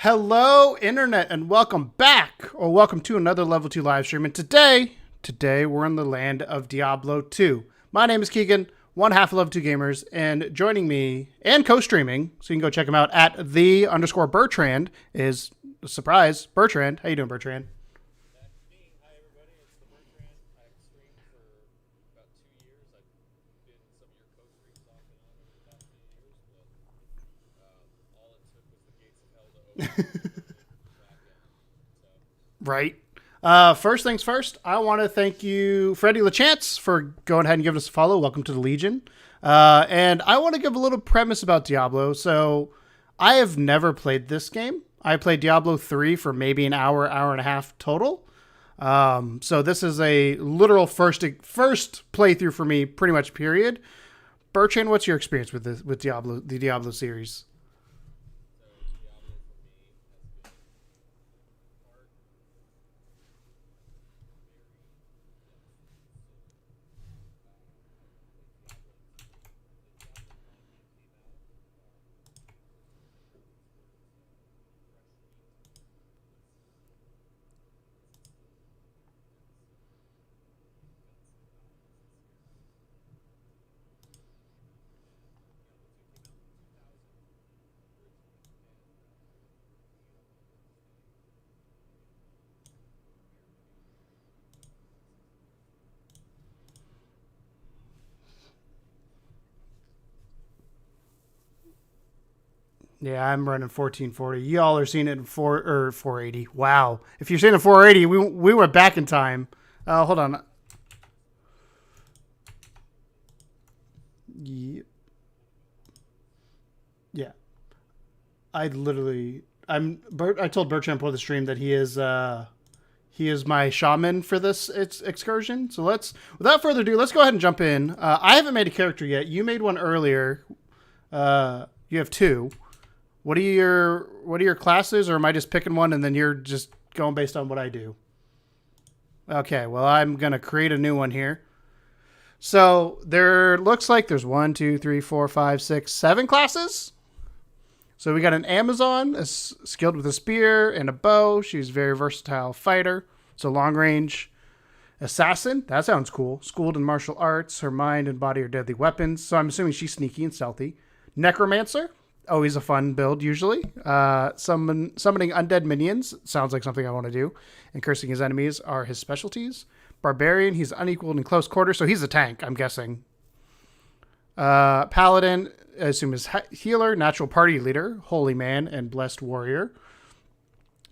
Hello, Internet, and welcome back, or welcome to another Level 2 live stream. And today we're in the land of Diablo 2. My name is Keegan, one half of Level 2 Gamers, and joining me and co-streaming, so you can go check him out at _Bertrand, is, surprise, Bertrand. How you doing, Bertrand? Hi everybody, it's the Bertrand. I've streamed for about 2 years. I've been some of your co-streams off and on over the past few years, but all it took was the gates of hell to open back in. So Right. First things first, I want to thank you, Freddie LaChance, for going ahead and giving us a follow. Welcome to the Legion. And I want to give a little premise about Diablo. So, I have never played this game. I played Diablo 3 for maybe an hour, hour and a half total. So this is a literal first playthrough for me, pretty much. Period. Bertrand, what's your experience with with Diablo, the Diablo series? Diablo for me has been hard, Yeah, I'm running 1440. Y'all are seeing it in 480. Wow. If you're seeing it 480, we went back in time. Hold on. Ye- Yeah. I told Bertrand before the stream that he is my shaman for this excursion. So without further ado, let's go ahead and jump in. I haven't made a character yet. You made one earlier. You have two. What are your classes, or am I just picking one and then you're just going based on what I do? Okay, well, I'm gonna create a new one here. So there looks like there's 1, 2, 3, 4, 5, 6, 7 classes. So we got an Amazon, skilled with a spear and a bow. She's a very versatile fighter. So long range assassin. That sounds cool. Schooled in martial arts. Her mind and body are deadly weapons. So I'm assuming she's sneaky and stealthy. Necromancer. Always a fun build, usually. Summoning undead minions. Sounds like something I want to do. And cursing his enemies are his specialties. Barbarian. He's unequaled in close quarters. So he's a tank, I'm guessing. Paladin, I assume, is healer, natural party leader, holy man, and blessed warrior.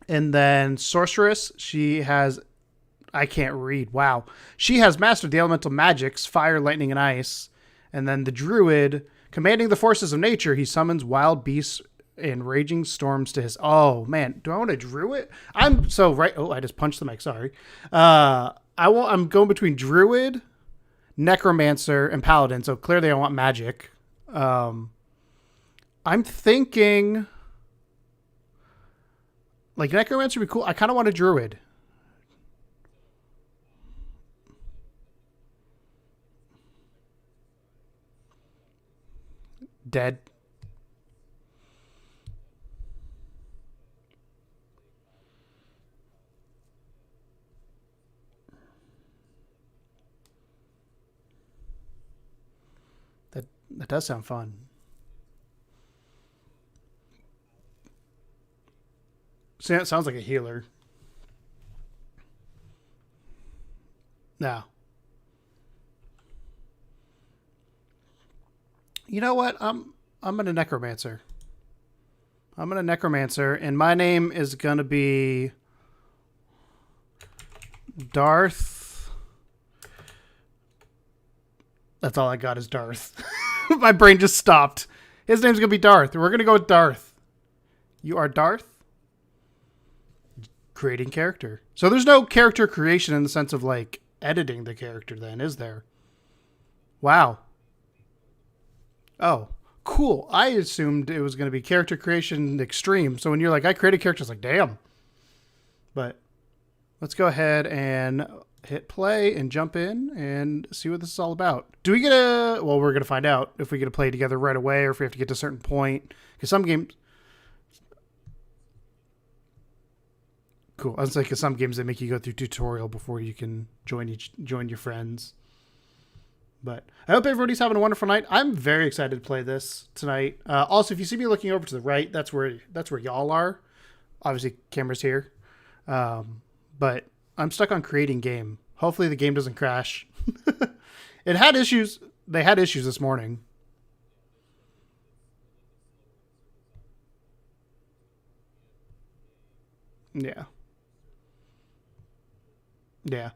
And then Sorceress, she has, I can't read, wow. She has mastered the elemental magics, fire, lightning, and ice. And then the Druid, commanding the forces of nature, he summons wild beasts and raging storms to his, oh man, do I want a Druid? I'm so right, oh, I just punched the mic, sorry. I'm going between Druid, Necromancer, and Paladin, so clearly I want magic. I'm thinking like Necromancer would be cool. I kind of want a Druid. Dead. That does sound fun. Sounds like a healer. Now, you know what? I'm gonna Necromancer. I'm gonna Necromancer, and my name is gonna be Darth. That's all I got is Darth. My brain just stopped. His name's gonna be Darth. We're gonna go with Darth. You are Darth? Creating character. So there's no character creation in the sense of like editing the character then, is there? Wow. Oh, cool. I assumed it was going to be character creation extreme. So when you're like, I created characters, like, damn. But let's go ahead and hit play and jump in and see what this is all about. Do we get well, we're going to find out if we get to play together right away or if we have to get to a certain point. Because some games, cool. I was like, some games they make you go through tutorial before you can join your friends. But I hope everybody's having a wonderful night. I'm very excited to play this tonight. Also, if you see me looking over to the right, that's where y'all are. Obviously, camera's here. But I'm stuck on creating game. Hopefully, the game doesn't crash. It had issues. They had issues this morning. Yeah. Yeah.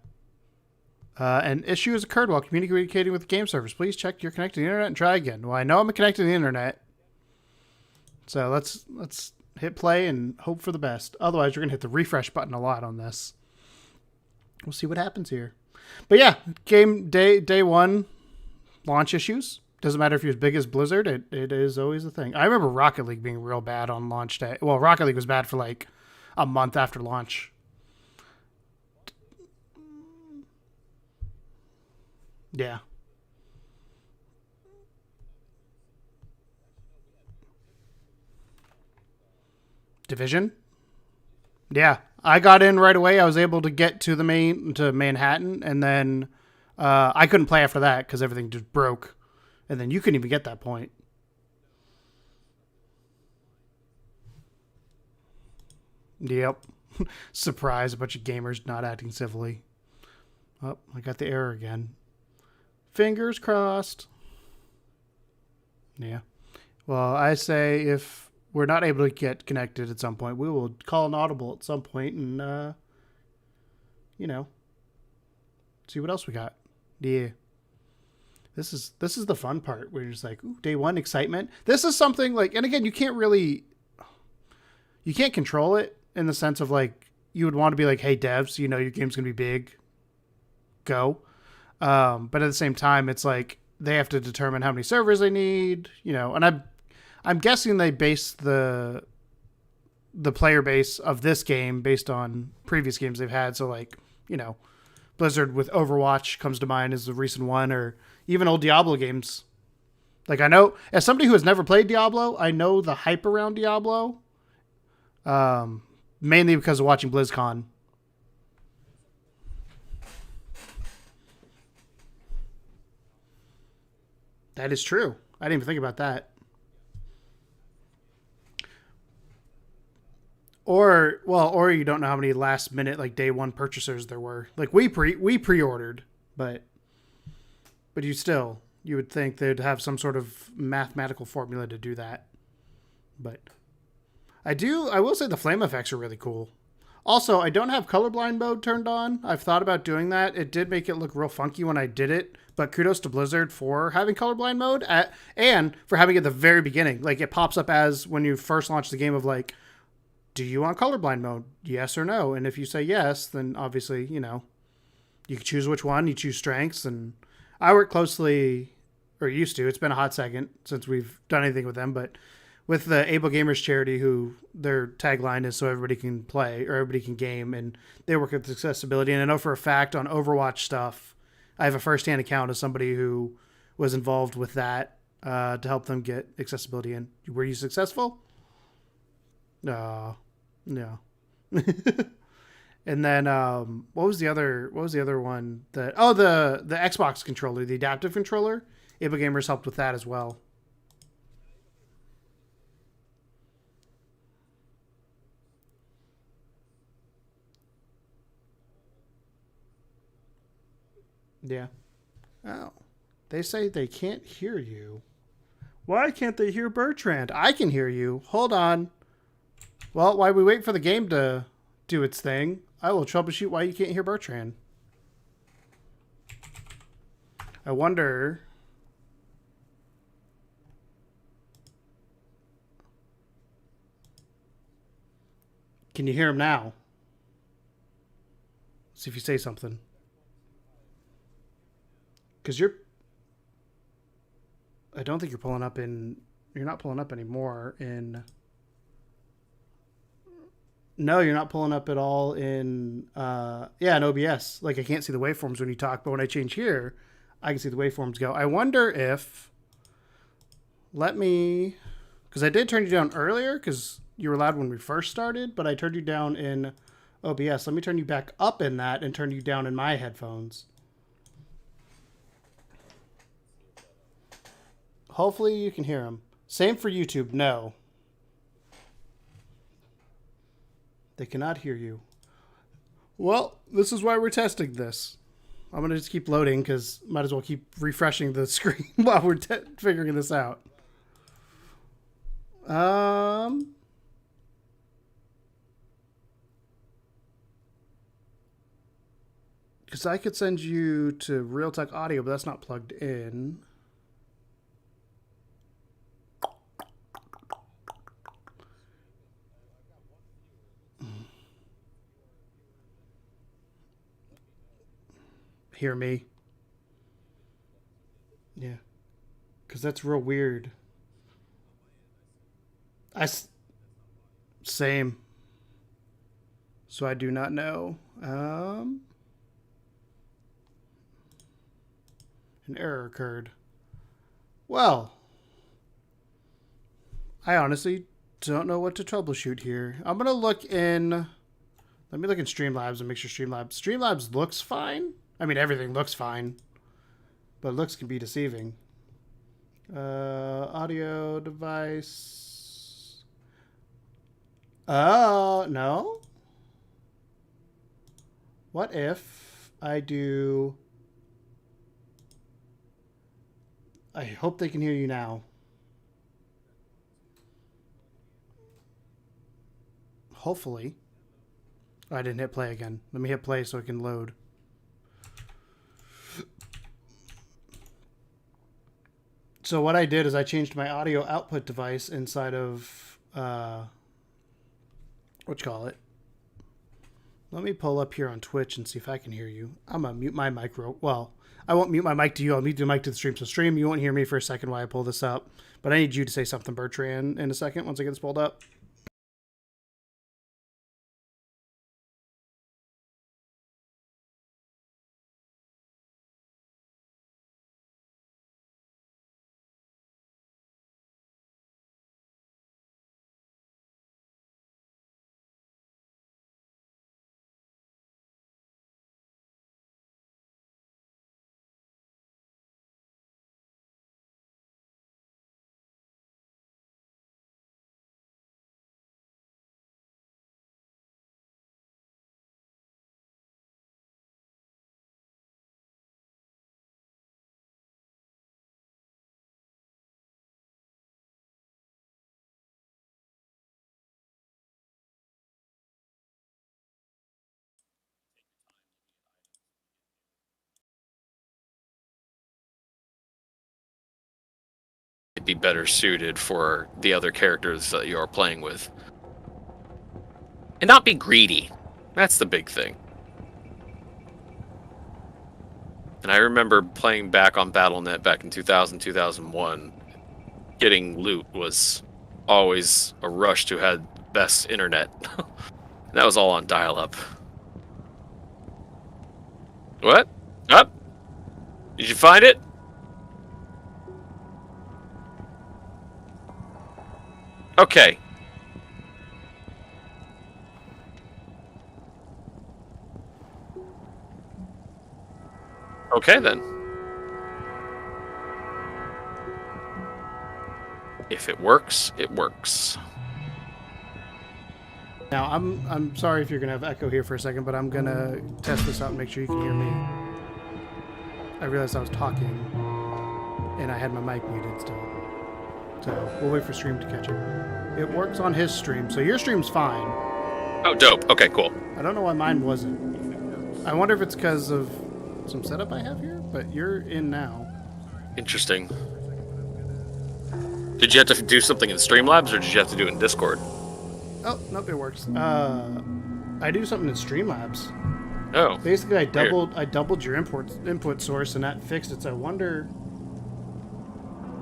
An issue has occurred while communicating with the game servers. Please check you're connected to the internet and try again. Well, I know I'm connected to the internet. So let's hit play and hope for the best. Otherwise, you're going to hit the refresh button a lot on this. We'll see what happens here. But yeah, game day one, launch issues. Doesn't matter if you're as big as Blizzard. It is always a thing. I remember Rocket League being real bad on launch day. Well, Rocket League was bad for like a month after launch. Yeah. Division? Yeah. I got in right away. I was able to get to Manhattan, and then I couldn't play after that because everything just broke. And then you couldn't even get that point. Yep. Surprise, a bunch of gamers not acting civilly. Oh, I got the error again. Fingers crossed. Yeah. Well, I say if we're not able to get connected at some point, we will call an audible at some point and, see what else we got. Yeah. This is the fun part where you're just like, ooh, day one excitement. This is something like, and again, you can't control it in the sense of like, you would want to be like, hey devs, your game's going to be big. Go. But at the same time, it's like they have to determine how many servers they need, and I'm guessing they base the player base of this game based on previous games they've had. So like, Blizzard with Overwatch comes to mind as the recent one, or even old Diablo games. Like I know, as somebody who has never played Diablo, I know the hype around Diablo, mainly because of watching BlizzCon. That is true. I didn't even think about that. Or you don't know how many last minute like day one purchasers there were. Like we pre-ordered, but you would think they'd have some sort of mathematical formula to do that. But I will say the flame effects are really cool. Also, I don't have colorblind mode turned on. I've thought about doing that. It did make it look real funky when I did it, but kudos to Blizzard for having colorblind mode and for having it at the very beginning. Like it pops up as when you first launch the game of like, do you want colorblind mode? Yes or no? And if you say yes, then obviously, you can choose which one. You choose strengths. And I work closely, or used to. It's been a hot second since we've done anything with them, but with the Able Gamers charity, who their tagline is so everybody can play or everybody can game, and they work with accessibility. And I know for a fact on Overwatch stuff, I have a firsthand account of somebody who was involved with that to help them get accessibility in. Were you successful? No. And then what was the other one that the Xbox controller, the adaptive controller? Able Gamers helped with that as well. Yeah. Oh. They say they can't hear you. Why can't they hear Bertrand? I can hear you. Hold on. Well, while we wait for the game to do its thing, I will troubleshoot why you can't hear Bertrand. I wonder... Can you hear him now? See if you say something. Because I don't think you're pulling up in... You're not pulling up anymore in... No, you're not pulling up at all in OBS. Like I can't see the waveforms when you talk, but when I change here, I can see the waveforms go. I wonder if... Because I did turn you down earlier, because you were loud when we first started, but I turned you down in OBS, let me turn you back up in that and turn you down in my headphones. Hopefully you can hear him. Same for YouTube. No. They cannot hear you. Well, this is why we're testing this. I'm going to just keep loading because might as well keep refreshing the screen while we're figuring this out. Because I could send you to Realtek Audio, but that's not plugged in. Hear me? Yeah. Because that's real weird. Same. So I do not know. An error occurred. Well, I honestly don't know what to troubleshoot here. I'm going to look in... Let me look in Streamlabs and make sure Streamlabs looks fine. I mean, everything looks fine. But looks can be deceiving. Audio device. Oh, no? What if I do... I hope they can hear you now. Hopefully. Oh, I didn't hit play again. Let me hit play so it can load. So what I did is I changed my audio output device inside of, whatchamacallit. Let me pull up here on Twitch and see if I can hear you. I'm going to mute my mic. Well, I won't mute my mic to you. I'll mute the mic to the stream. So stream, you won't hear me for a second while I pull this up. But I need you to say something, Bertrand, in a second once I get this pulled up. Be better suited for the other characters that you are playing with. And not be greedy. That's the big thing. And I remember playing back on Battle.net back in 2000, 2001. Getting loot was always a rush to have best internet. That was all on dial-up. What? Up? Did you find it? Okay. Okay, then. If it works, it works. Now, I'm sorry if you're going to have echo here for a second, but I'm going to test this out and make sure you can hear me. I realized I was talking, and I had my mic muted still. So we'll wait for stream to catch up. It works on his stream, so your stream's fine. Oh, dope. Okay, cool. I don't know why mine wasn't. I wonder if it's because of some setup I have here, but you're in now. Interesting. Did you have to do something in Streamlabs, or did you have to do it in Discord? Oh, nope, it works. I do something in Streamlabs. Oh. Basically, I doubled your input source, and that fixed it. So I wonder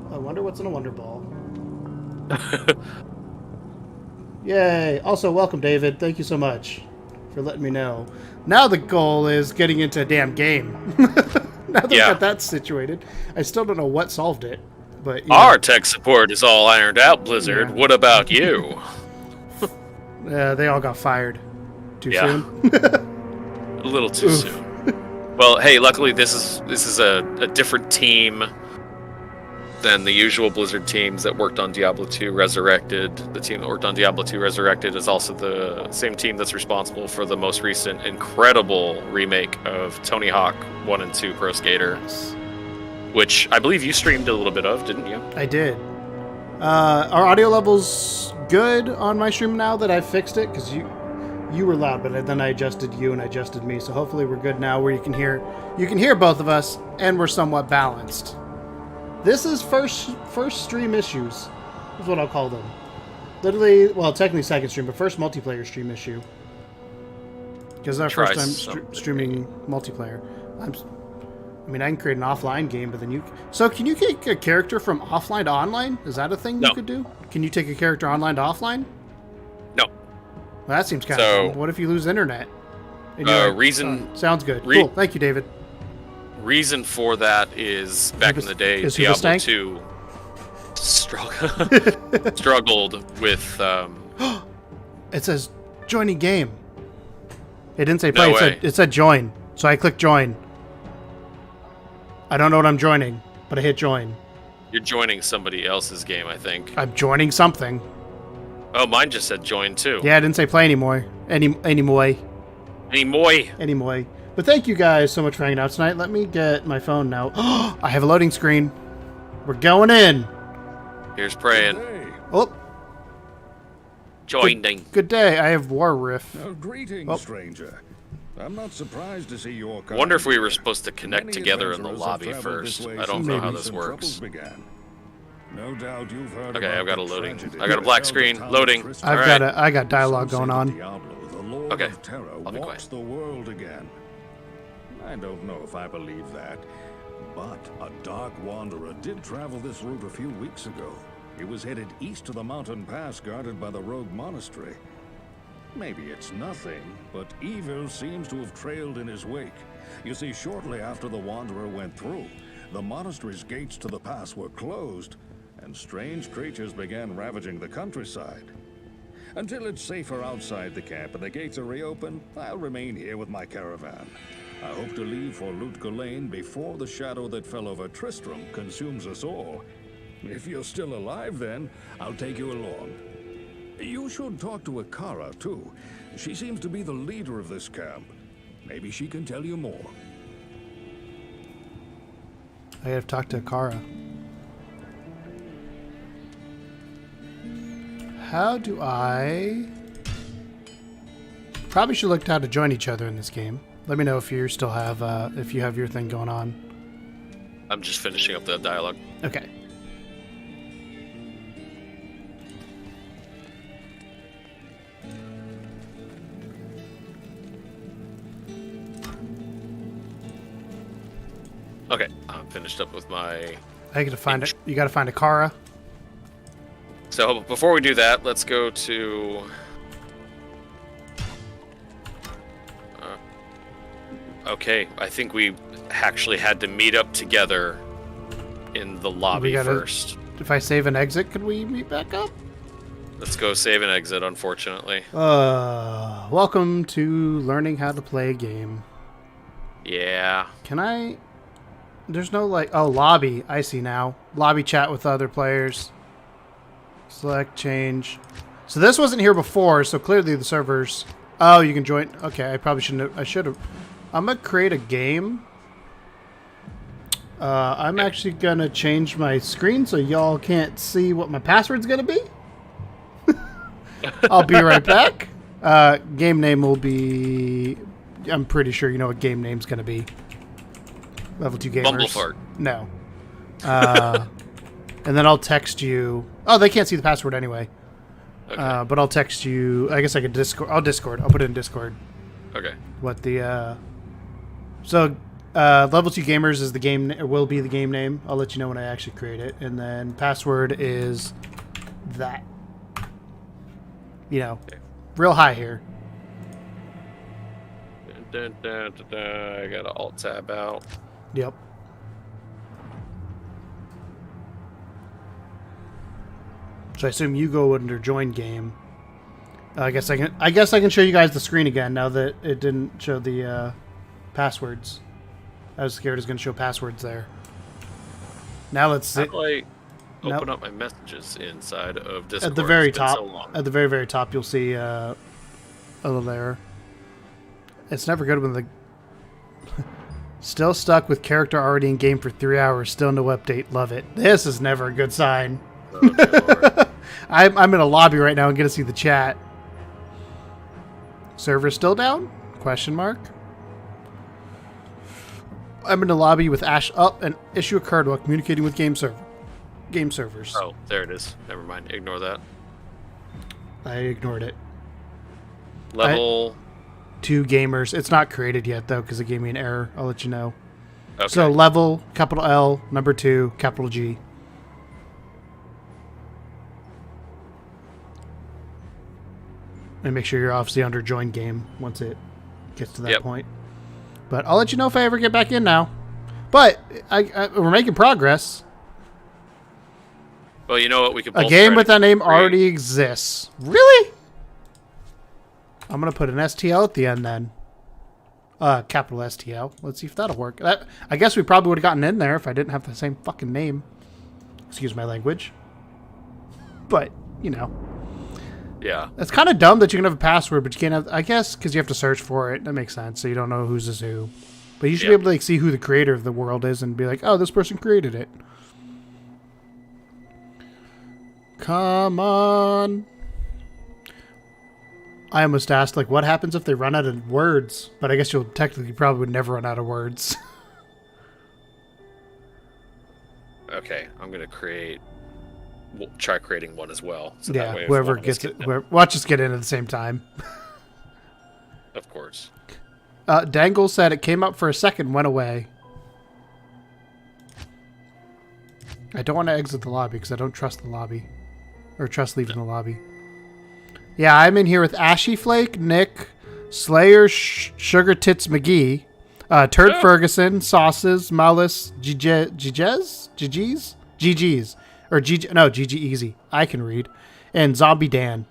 what's in a Wonder Ball. Yay! Also, welcome, David. Thank you so much for letting me know. Now the goal is getting into a damn game. Now that we got that situated, I still don't know what solved it. But our tech support is all ironed out, Blizzard. Yeah. What about you? They all got fired. Too Yeah. soon? A little too Oof. soon. Well, hey, luckily this is a different team than the usual Blizzard teams that worked on Diablo 2 Resurrected. The team that worked on Diablo 2 Resurrected is also the same team that's responsible for the most recent incredible remake of Tony Hawk 1 and 2 Pro Skater, Nice. which I believe you streamed a little bit of, didn't you? I did. Are audio levels good on my stream now that I fixed it? Because you were loud, but then I adjusted you and I adjusted me. So hopefully we're good now where you can hear both of us and we're somewhat balanced. This is first stream issues, is what I'll call them. Literally, well, technically second stream, but first multiplayer stream issue. Because our first time streaming multiplayer. I mean, I can create an offline game, but then you... So can you take a character from offline to online? Is that a thing you could do? Can you take a character online to offline? No. Well, that seems kind of fun. What if you lose internet? Sounds good. Cool. Thank you, David. Reason for that is back in the day, Diablo 2 struggled with... It says joining game. It didn't say play. No way. It said join. So I clicked join. I don't know what I'm joining, but I hit join. You're joining somebody else's game, I think. I'm joining something. Oh, mine just said join too. Yeah, I didn't say play anymore. Anymore. But thank you guys so much for hanging out tonight. Let me get my phone now. I have a loading screen. We're going in. Here's praying. Oh. Joining. Good day. I have War Riff. Greetings, stranger. I'm not surprised to see your kind. Wonder if we were supposed to connect together in the lobby first. I don't know how this works. No doubt you've heard. Okay, I've got a loading. I got a black screen. Loading. I got dialogue going on. Okay. I'll be quiet. The world again. I don't know if I believe that, but a dark wanderer did travel this route a few weeks ago. He was headed east to the mountain pass guarded by the rogue monastery. Maybe it's nothing, but evil seems to have trailed in his wake. You see, shortly after the wanderer went through, the monastery's gates to the pass were closed, and strange creatures began ravaging the countryside. Until it's safer outside the camp and the gates are reopened, I'll remain here with my caravan. I hope to leave for Lane before the shadow that fell over Tristram consumes us all. If you're still alive then, I'll take you along. You should talk to Akara, too. She seems to be the leader of this camp. Maybe she can tell you more. I have talked to Akara. How do I... Probably should look at how to join each other in this game. Let me know if you still have, if you have your thing going on. I'm just finishing up the dialogue. Okay. Okay, I'm finished up with my... I gotta find it. You gotta find Akara. So before we do that, let's go to... okay, I think we actually had to meet up together in the lobby first. If I save and exit, could we meet back up? Let's go save and exit, unfortunately. Welcome to learning how to play a game. Yeah. Can I... There's no, like... Oh, lobby. I see now. Lobby chat with other players. Select, change. So this wasn't here before, so clearly the servers... Oh, you can join... Okay, I probably shouldn't have... I should have... I'm going to create a game. I'm actually going to change my screen so y'all can't see what my password's going to be. I'll be right back. Game name will be... I'm pretty sure you know what game name's going to be. Level 2 Gamers. Bumblefart. No. And then I'll text you... Oh, they can't see the password anyway. Okay. But I'll text you... I guess I could Discord... I'll Discord. I'll put it in Discord. Okay. What the... So, Level 2 Gamers is the game... will be the game name. I'll let you know when I actually create it. And then password is... that. You know. Okay. Real high here. I gotta alt-tab out. Yep. So I assume you go under join game. I guess I can show you guys the screen again now that it didn't show the passwords. I was scared it was going to show passwords there. Now let's see. How do I open up my messages inside of Discord? At the very It's been top. so long. At the very, very top, you'll see a little error. It's never good when the still stuck with character already in game for 3 hours. Still no update. Love it. This is never a good sign. Oh, dear Lord. I'm in a lobby right now and get to see the chat. Server still down? Question mark. I'm in the lobby with Ash up and issue occurred while communicating with game servers. Oh, there it is. Never mind. Ignore that. I ignored it. Level. 2 gamers. It's not created yet though because it gave me an error. I'll let you know. Okay. So level capital L number 2 capital G. And make sure you're obviously under join game once it gets to that point. But I'll let you know if I ever get back in now. But we're making progress. Well, you know what? We could A both game try with to that name create- already exists. Really? I'm going to put an STL at the end then. Capital STL. Let's see if that'll work. I guess we probably would have gotten in there if I didn't have the same fucking name. Excuse my language. But, you know. Yeah. It's kind of dumb that you can have a password, but you can't have... I guess because you have to search for it. That makes sense. So you don't know who's who. But you should be able to like see who the creator of the world is and be like, oh, this person created it. Come on. I almost asked, like, what happens if they run out of words? But I guess you'll technically probably would never run out of words. Okay, I'm gonna create. We'll try creating one as well. So yeah, that way if whoever one of us gets it. get Watch us get in at the same time. Of course. Dangle said it came up for a second, went away. I don't want to exit the lobby because I don't trust the lobby. Or trust leaving the lobby. Yeah, I'm in here with Ashy Flake, Nick, Slayer, Sugar Tits McGee, Turd Ferguson, Sauces, Mullis, GG's, or GG Easy. I can read. And Zombie Dan.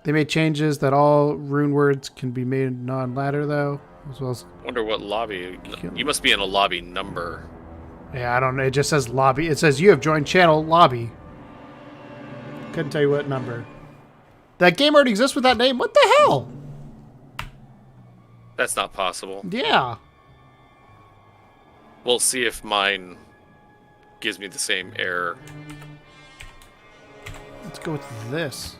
They made changes that all rune words can be made non-ladder, though, as well as... Wonder what lobby. You must be in a lobby number. Yeah, I don't know. It just says lobby. It says you have joined channel lobby. Couldn't tell you what number. That game already exists with that name? What the hell? That's not possible. Yeah. We'll see if mine gives me the same error. Let's go with this.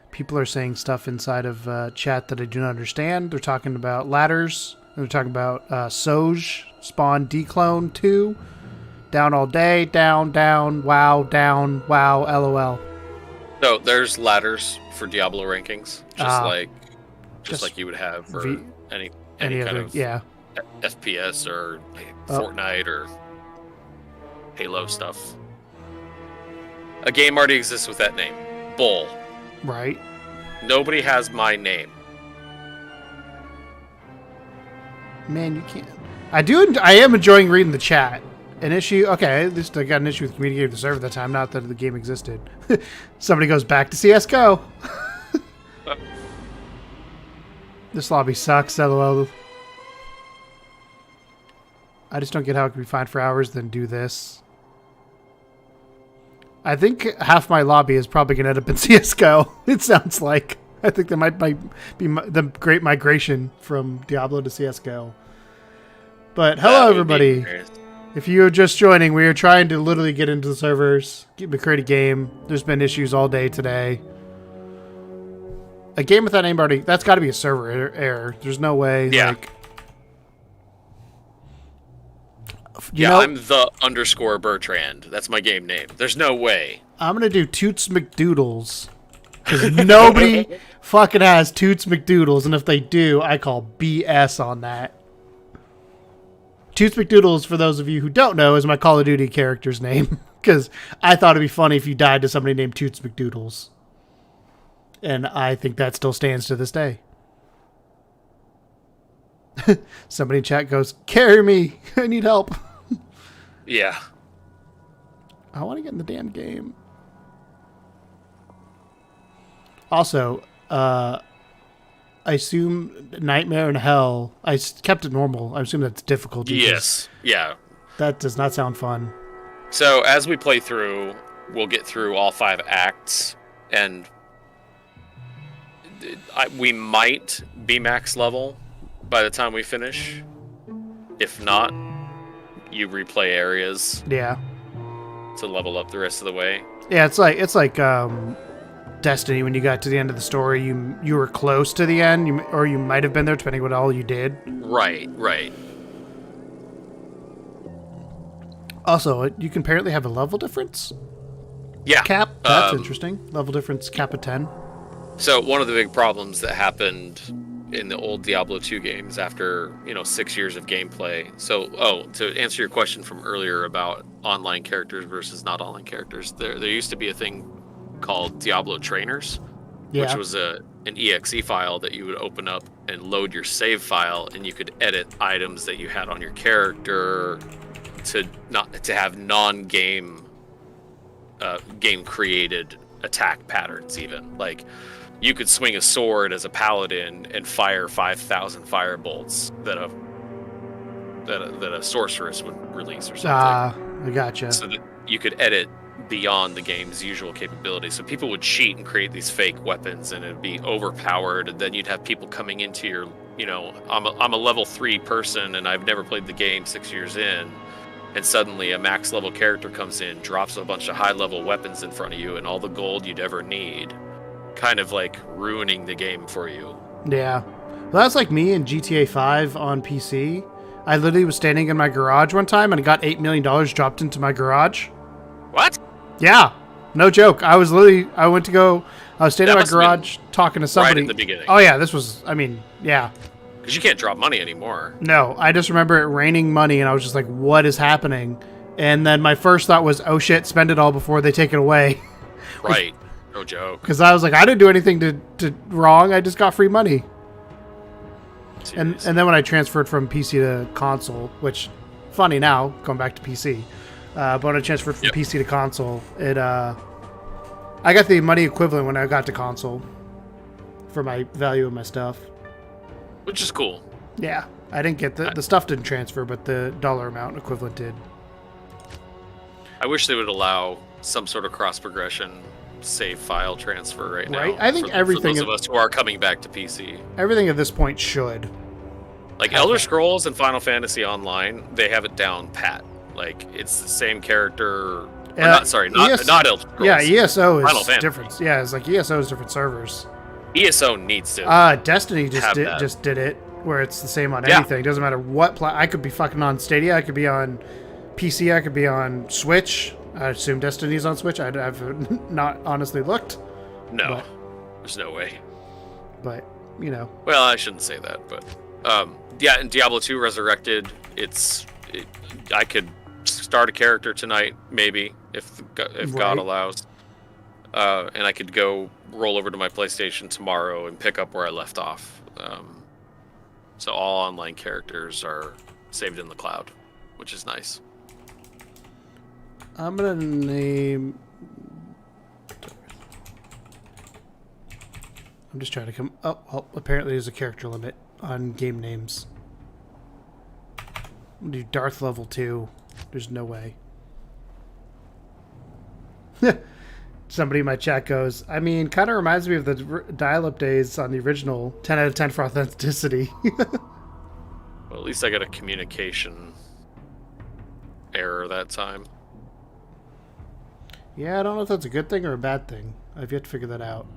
People are saying stuff inside of chat that I do not understand. They're talking about ladders. They're talking about Soj, Spawn Declone 2, Down All Day, Down, wow, LOL. So there's ladders for Diablo rankings, just like you would have for any kind other, of FPS or Fortnite or Halo stuff. A game already exists with that name. Bull. Right. Nobody has my name. Man, you can't. I am enjoying reading the chat. An issue. Okay, at least I got an issue with communicating with the server at the time. Not that the game existed. Somebody goes back to CS:GO. This lobby sucks. LOL. I just don't get how it can be fine for hours, then do this. I think half my lobby is probably going to end up in CS:GO. It sounds like. I think that might be the great migration from Diablo to CS:GO. But hello, everybody. If you are just joining, we are trying to literally get into the servers, create a game. There's been issues all day today. A game with that name already, that's got to be a server error. There's no way. Yeah. I'm the _ Bertrand. That's my game name. There's no way. I'm going to do Toots McDoodles. Because nobody fucking has Toots McDoodles. And if they do, I call BS on that. Toots McDoodles, for those of you who don't know, is my Call of Duty character's name. Because I thought it'd be funny if you died to somebody named Toots McDoodles. And I think that still stands to this day. Somebody in chat goes, "Carry me! I need help." Yeah. I want to get in the damn game. Also, I assume Nightmare in Hell. Kept it normal. I assume that's difficulty. Yes. Yeah. That does not sound fun. So as we play through, we'll get through all 5 acts, and we might be max level by the time we finish. If not, you replay areas Yeah. to level up the rest of the way. Yeah, it's like Destiny. When you got to the end of the story, you were close to the end, or you might have been there, depending what all you did. Right. Also, you can apparently have a level difference Yeah. cap. That's interesting. Level difference cap of 10. So one of the big problems that happened in the old Diablo 2 games after 6 years of gameplay. So to answer your question from earlier about online characters versus not online characters, there used to be a thing called Diablo Trainers, Yeah. which was an exe file that you would open up and load your save file, and you could edit items that you had on your character to have non-game game created attack patterns. Even like you could swing a sword as a paladin and fire 5,000 fire bolts that a sorceress would release or something. I gotcha. So that you could edit beyond the game's usual capabilities. So people would cheat and create these fake weapons, and it'd be overpowered. And then you'd have people coming into your, I'm a level 3 person, and I've never played the game 6 years in. And suddenly a max level character comes in, drops a bunch of high level weapons in front of you and all the gold you'd ever need, kind of like ruining the game for you. Yeah. Well, that's like me in GTA 5 on PC. I literally was standing in my garage one time and I got $8 million dropped into my garage. What? Yeah. No joke. I was standing in my garage talking to somebody. Right in the beginning. Oh, yeah. Yeah. Because you can't drop money anymore. No, I just remember it raining money and I was just like, what is happening? And then my first thought was, oh shit, spend it all before they take it away. Right. No joke. Because I was like, I didn't do anything to wrong. I just got free money. And then when I transferred from PC to console, which, funny now, going back to PC, but when I transferred from PC to console, I got the money equivalent when I got to console for my value of my stuff. Which is cool. Yeah. I didn't get the stuff didn't transfer, but the dollar amount equivalent did. I wish they would allow some sort of cross progression save file transfer right now. Right. I think everything for those of us who are coming back to PC. Everything at this point should. Like Elder Scrolls and Final Fantasy Online, they have it down pat. Like it's the same character. Not Elder Scrolls. Yeah, ESO Final is Fantasy. different. Yeah, it's like ESO is different servers. ESO needs to. Destiny just did it where it's the same on anything. Doesn't matter what I could be fucking on Stadia. I could be on PC. I could be on Switch. I assume Destiny's on Switch. I've not honestly looked. No, there's no way. But Well, I shouldn't say that, but in Diablo 2 Resurrected, I could start a character tonight, maybe if God allows, and I could go roll over to my PlayStation tomorrow and pick up where I left off. So all online characters are saved in the cloud, which is nice. I'm gonna name. I'm just trying to come. Oh, apparently there's a character limit on game names. I'm gonna do Darth level 2. There's no way. Somebody in my chat goes, I mean, kind of reminds me of the dial-up days on the original. 10 out of 10 for authenticity. Well, at least I got a communication error that time. Yeah, I don't know if that's a good thing or a bad thing. I've yet to figure that out.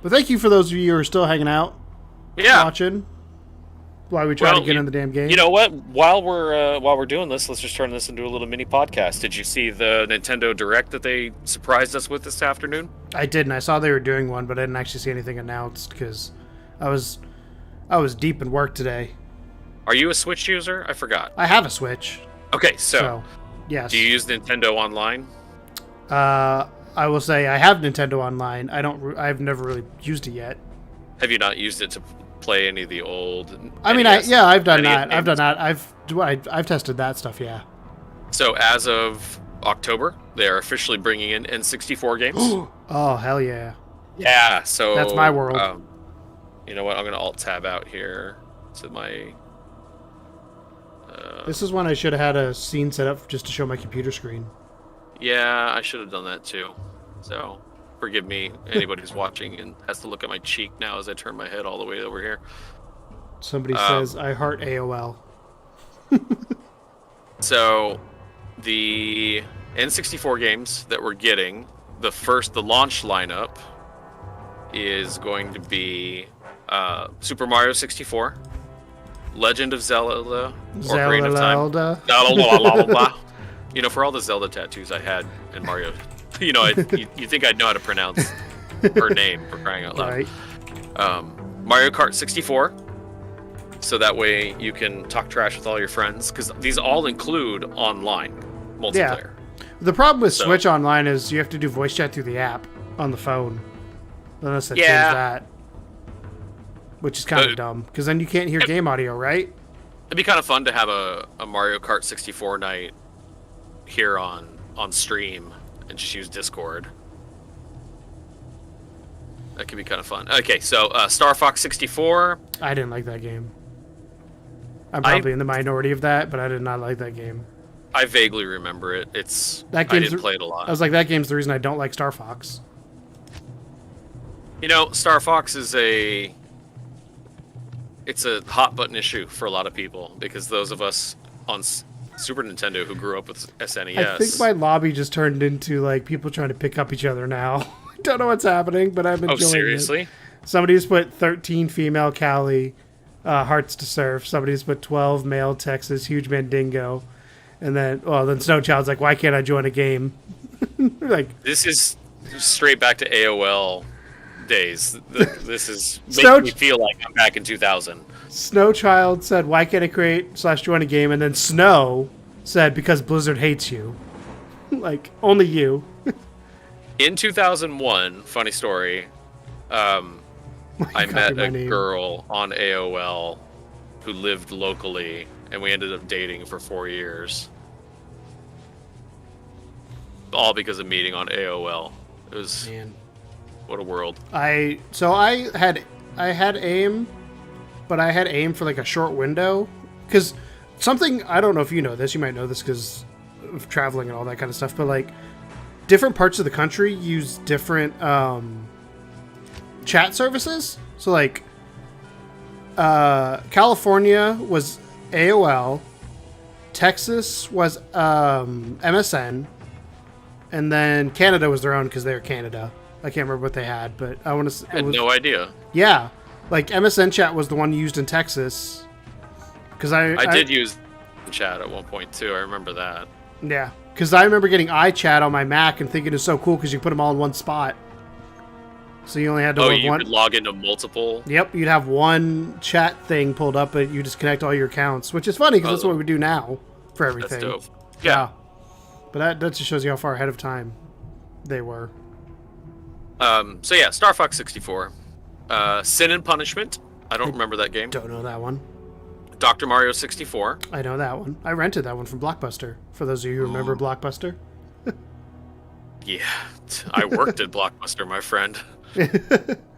But thank you for those of you who are still hanging out, watching, while we try to get in the damn game. You know what? While we're doing this, let's just turn this into a little mini podcast. Did you see the Nintendo Direct that they surprised us with this afternoon? I didn't. I saw they were doing one, but I didn't actually see anything announced because I was deep in work today. Are you a Switch user? I forgot. I have a Switch. Okay, so yes. Do you use Nintendo Online? I will say I have Nintendo Online. I've never really used it yet. Have you not used it to play any of the old. I mean, NES I've done NES that. I've done games. that. I've tested that stuff. Yeah. So as of October, they are officially bringing in N64 games. Oh hell yeah! Yeah, so That's my world. You know what? I'm gonna alt tab out here to my. This is when I should have had a scene set up just to show my computer screen. Yeah, I should have done that too. So forgive me, anybody who's watching and has to look at my cheek now as I turn my head all the way over here. Somebody says I heart AOL. So the N64 games that we're getting, the launch lineup is going to be Super Mario 64, Legend of Zelda, Ocarina of Time. Zelda. You know, for all the Zelda tattoos I had in Mario, you know, you think I'd know how to pronounce her name, for crying out loud. Right. Mario Kart 64, so that way you can talk trash with all your friends, because these all include online multiplayer. The problem with Switch Online is you have to do voice chat through the app on the phone. Unless they change that. Which is kind of dumb, because then you can't hear game audio, right? It'd be kind of fun to have a Mario Kart 64 night here on stream and just use Discord. That could be kind of fun. Okay, so Star Fox 64. I didn't like that game. I'm probably in the minority of that, but I did not like that game. I vaguely remember it. I didn't play it a lot. I was like, that game's the reason I don't like Star Fox. You know, Star Fox is it's a hot button issue for a lot of people, because those of us on Super Nintendo who grew up with SNES. I think my lobby just turned into like people trying to pick up each other now. I don't know what's happening, but I'm enjoying it. Oh, seriously? Somebody's put 13 female Cali hearts to serve. Somebody's put 12 male Texas huge Mandingo. And then Snowchild's like, why can't I join a game? Like, this is straight back to AOL days. This is making me feel like I'm back in 2000. Snowchild said, why can't I /join a game? And then Snow said, because Blizzard hates you. Like, only you. In 2001, funny story, I met a girl on AOL who lived locally, and we ended up dating for 4 years. All because of meeting on AOL. It was... Man. What a world. I had AIM, but I had AIM for like a short window. Because something, I don't know if you know this, you might know this because of traveling and all that kind of stuff, but like different parts of the country use different chat services. So like California was AOL, Texas was MSN, and then Canada was their own because they're Canada. I can't remember what they had, but I want to. I had no idea. Yeah, like MSN chat was the one used in Texas. Because I did use chat at one point too. I remember that. Yeah, because I remember getting iChat on my Mac and thinking it was so cool because you put them all in one spot. So you only had to. Oh, you could log into multiple. Yep, you'd have one chat thing pulled up, but you just connect all your accounts, which is funny because that's what we do now for everything. That's dope. Yeah. But that just shows you how far ahead of time they were. So yeah, Star Fox 64. Sin and Punishment. I don't remember that game. Don't know that one. Dr. Mario 64. I know that one. I rented that one from Blockbuster. For those of you who remember Blockbuster. Yeah, I worked at Blockbuster, my friend.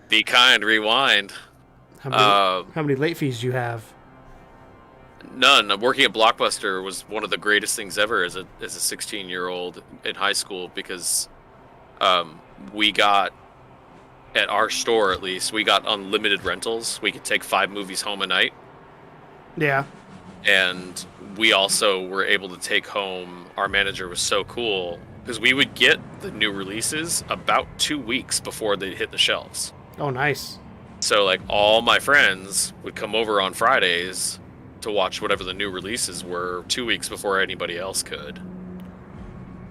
Be kind, rewind. How many late fees do you have? None. Working at Blockbuster was one of the greatest things ever as a 16-year-old in high school, because we got, at our store at least, we got unlimited rentals. We could take 5 movies home a night. Yeah. And we also were able to take home, our manager was so cool, because we would get the new releases about 2 weeks before they hit the shelves. Oh, nice. So, like, all my friends would come over on Fridays to watch whatever the new releases were 2 weeks before anybody else could.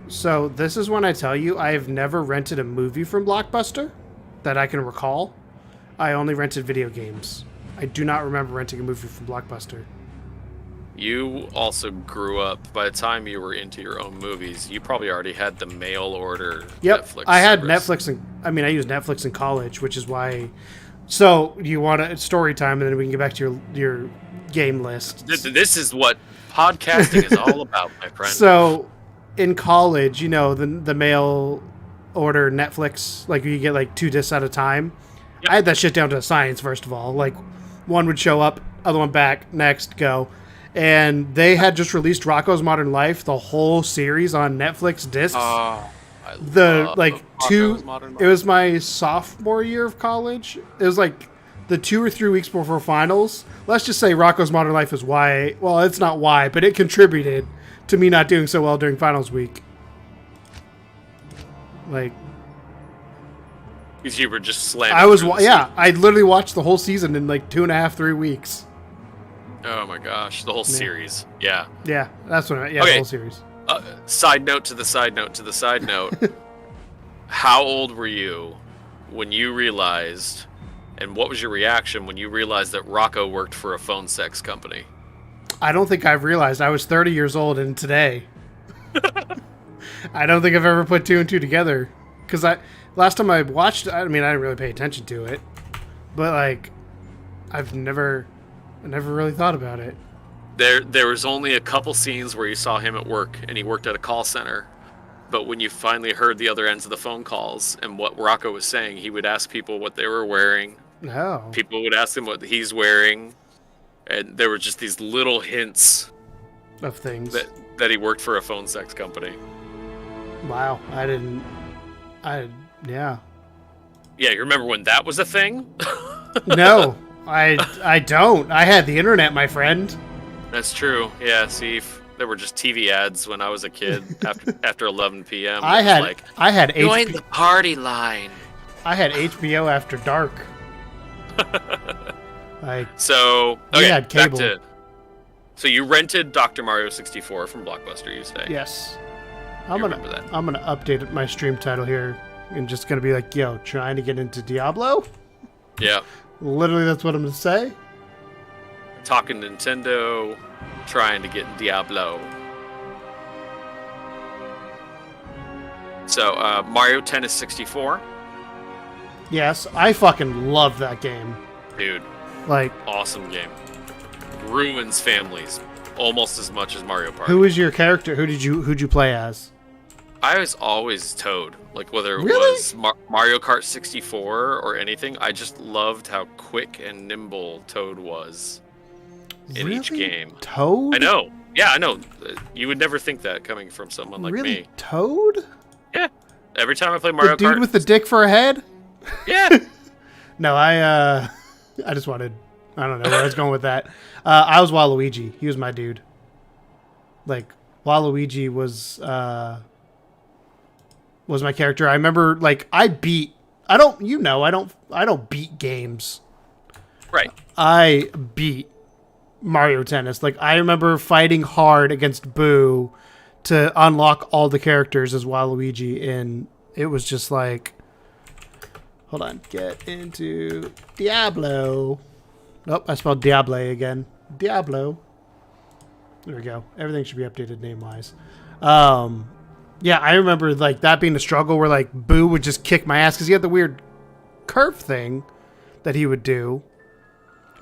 So, this is when I tell you I have never rented a movie from Blockbuster that I can recall. I only rented video games. I do not remember renting a movie from Blockbuster. You also grew up, by the time you were into your own movies, you probably already had the mail order Netflix. I had service. Netflix, I used Netflix in college, which is why So you want a story time, and then we can get back to your game list. This is what podcasting is all about, my friend. So, in college, the mail order Netflix, like you get like 2 discs at a time. Yep. I had that shit down to a science. First of all, like one would show up, other one back, next go, and they had just released Rocko's Modern Life, the whole series on Netflix discs. The like two. It was my sophomore year of college. It was like the 2 or 3 weeks before finals. Let's just say Rocko's Modern Life is why. Well, it's not why, but it contributed to me not doing so well during finals week. Like, because you were just slamming. I literally watched the whole season in like 2.5, 3 weeks. Oh my gosh, the whole series. Yeah. Yeah, that's what. The whole series. Side note to the side note to the side note. How old were you when you realized, and what was your reaction when you realized that Rocco worked for a phone sex company? I don't think I've realized. I was 30 years old, and today. I don't think I've ever put 2 and 2 together. Because last time I watched, I didn't really pay attention to it. But, like, I never really thought about it. There was only a couple scenes where you saw him at work, and he worked at a call center. But when you finally heard the other ends of the phone calls and what Rocco was saying, he would ask people what they were wearing. Oh. People would ask him what he's wearing. And there were just these little hints of things that he worked for a phone sex company. Wow. Yeah. Yeah, you remember when that was a thing? No, I don't. I had the internet, my friend. That's true. Yeah, see, there were just TV ads when I was a kid after 11 p.m. I had join the party line. I had HBO after dark. So we had cable. So you rented Dr. Mario 64 from Blockbuster, you say? Yes. I'm gonna update my stream title here, and just gonna be like, yo, trying to get into Diablo. Yeah. Literally, that's what I'm gonna say. Talking Nintendo, trying to get Diablo. So, Mario Tennis 64. Yes, I fucking love that game. Dude. Like, awesome game. Ruins families almost as much as Mario Party. Who was your character? Who'd you play as? I was always Toad. Like, whether it really? was Mario Kart 64 or anything, I just loved how quick and nimble Toad was in each game. Toad? I know. Yeah, I know. You would never think that coming from someone like me. Toad? Yeah. Every time I play Mario Kart. The dude with the dick for a head? Yeah. No, I just wanted... I don't know where I was going with that. I was Waluigi. He was my dude. Like, Waluigi was my character. I remember, like, I don't beat games. Right. I beat Mario Tennis. Like, I remember fighting hard against Boo to unlock all the characters as Waluigi, and it was just like... Hold on. Get into Diablo. Nope, I spelled Diablo again. Diablo. There we go. Everything should be updated name-wise. Yeah, I remember like that being a struggle where like Boo would just kick my ass because he had the weird curve thing that he would do.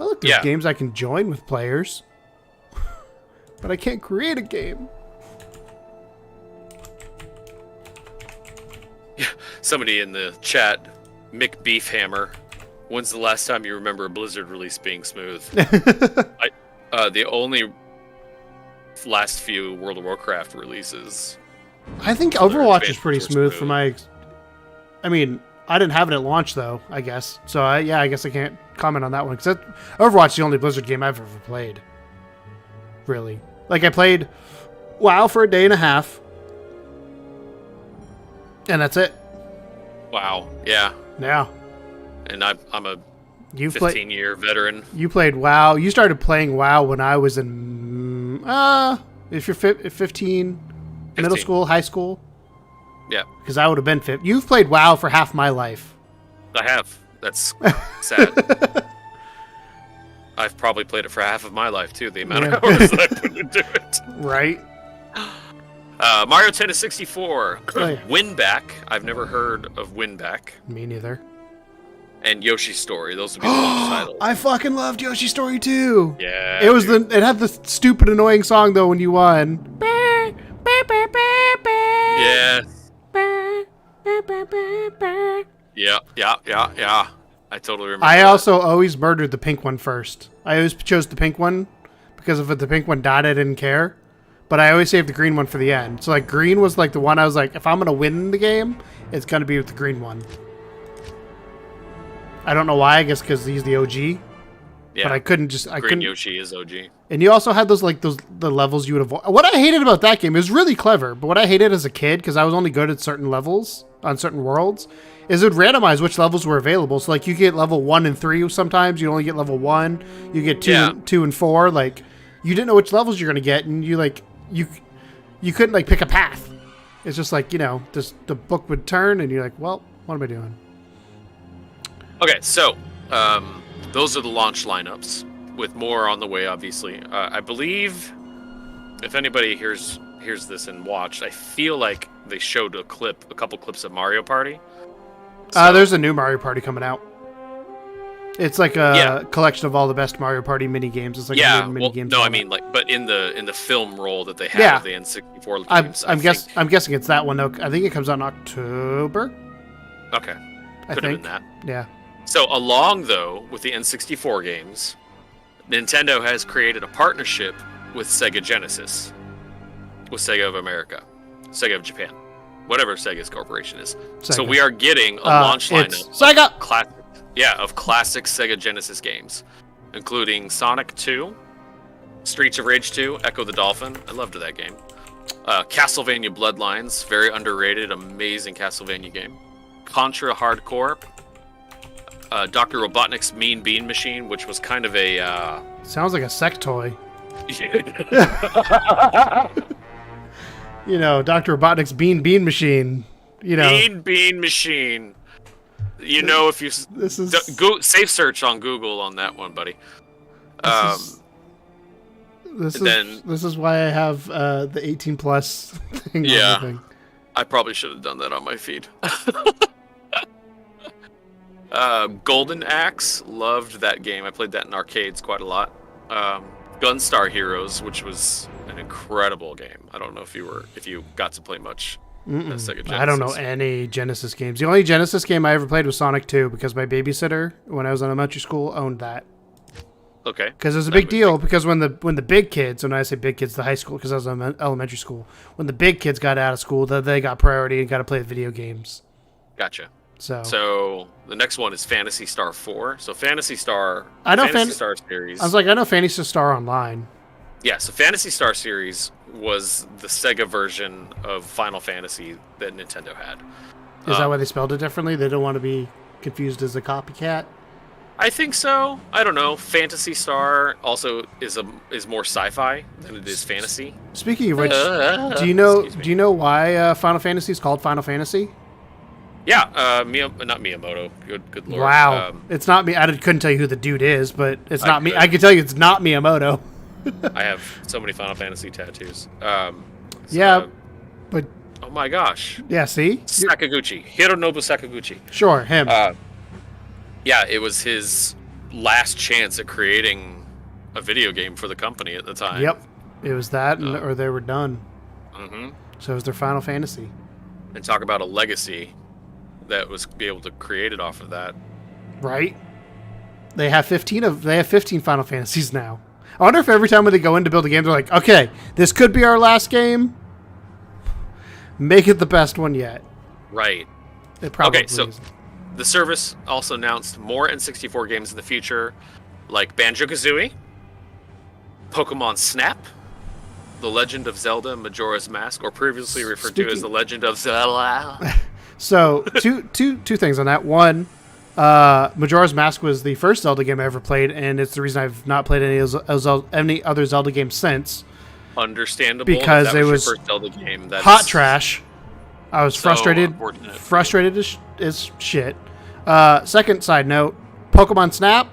Oh, look, there's games I can join with players. But I can't create a game. Yeah, somebody in the chat, Mick Beefhammer. When's the last time you remember a Blizzard release being smooth? The only last few World of Warcraft releases. I think Overwatch is pretty smooth for my... I mean, I didn't have it at launch, though, I guess. So, I guess I can't comment on that one. Because Overwatch is the only Blizzard game I've ever played. Really. Like, I played WoW for a day and a half. And that's it. Wow, yeah. Yeah. And I'm a 15-year veteran. You played WoW. You started playing WoW when I was in... if you're 15, middle school, high school? Yeah. Because I would have been 15. You've played WoW for half my life. I have. That's sad. I've probably played it for half of my life, too, the amount of hours that I put into it. Right. Mario Tennis 64. Oh, yeah. Winback. I've never heard of Winback. Me neither. and Yoshi's Story. Those would be the launch titles. I fucking loved Yoshi's Story too. Yeah, It was dude. it had the stupid annoying song though when you won. Yes. Yeah. I totally remember. I that. also always murdered the pink one first. I always chose the pink one because if the pink one died, I didn't care. But I always saved the green one for the end. So like green was like the one I was like, if I'm gonna win the game, it's gonna be with the green one. I don't know why. I guess because he's the OG. Yeah. But I couldn't just. I Green couldn't. Yoshi is OG. And you also had the levels you would avoid. What I hated about that game, it was really clever, but what I hated as a kid, because I was only good at certain levels on certain worlds, is it would randomize which levels were available. So like you get level 1 and 3 sometimes, you only get level 1, you get 2 and 4, like you didn't know which levels you're gonna get, and you couldn't like pick a path. It's just like, just the book would turn and you're like, well, what am I doing? Okay, so those are the launch lineups, with more on the way, obviously. I believe, if anybody hears this and watched, I feel like they showed a couple clips of Mario Party. So, There's a new Mario Party coming out. It's like a collection of all the best Mario Party mini games. It's like mini games. no, I mean but in the film roll that they have of the N64 games. I'm guessing it's that one though. I think it comes out in October. Okay, could have been that. Yeah. So along though with the N64 games, Nintendo has created a partnership with Sega Genesis, with Sega of America, Sega of Japan, whatever Sega's corporation is. Sega. So we are getting a launch lineup Sega of classic Sega Genesis games, including Sonic 2, Streets of Rage 2, Echo the Dolphin. I loved that game. Castlevania Bloodlines, very underrated, amazing Castlevania game. Contra Hardcore. Dr. Robotnik's Mean Bean Machine, which was kind of a... Sounds like a sex toy. Dr. Robotnik's Bean Machine. Mean Bean Machine. If you... This is... safe search on Google on that one, buddy. This is why I have the 18 plus thing. Yeah. I probably should have done that on my feed. Golden Axe, loved that game. I played that in arcades quite a lot. Gunstar Heroes, which was an incredible game. I don't know if you got to play much Sega Genesis. I don't know any Genesis games. The only Genesis game I ever played was Sonic 2 because my babysitter, when I was in elementary school, owned that. Okay. Because it was a big deal. Because when the big kids, when I say big kids, the high school, because I was in elementary school, when the big kids got out of school, they got priority and got to play video games. Gotcha. So the next one is Phantasy Star 4. So Phantasy Star. I know Phantasy Star series. I was like, I know Phantasy Star Online. Yeah. So Phantasy Star series was the Sega version of Final Fantasy that Nintendo had. Is that why they spelled it differently? They don't want to be confused as a copycat. I think so. I don't know. Phantasy Star also is more sci-fi than it is fantasy. Speaking of which, do you know why Final Fantasy is called Final Fantasy? Yeah, not Miyamoto. Good lord. Wow, it's not me. I couldn't tell you who the dude is, but it's not me. I can tell you it's not Miyamoto. I have so many Final Fantasy tattoos. But oh my gosh. Yeah, see, Sakaguchi, Hironobu Sakaguchi. Sure, him. Yeah, it was his last chance at creating a video game for the company at the time. Yep, it was that, or they were done. Mm-hmm. So it was their Final Fantasy. And talk about a legacy that was be able to create it off of that. Right. They have 15 Final Fantasies now. I wonder if every time when they go in to build a game, they're like, okay, this could be our last game. Make it the best one yet. Right. It probably is. The service also announced more N64 games in the future, like Banjo-Kazooie, Pokemon Snap, The Legend of Zelda Majora's Mask, or previously referred to as The Legend of Zelda. So, two things on that. One, Majora's Mask was the first Zelda game I ever played, and it's the reason I've not played any other Zelda games since. Understandable. Because that it was was your first Zelda game. That's hot trash. I was frustrated as shit. Second side note, Pokemon Snap,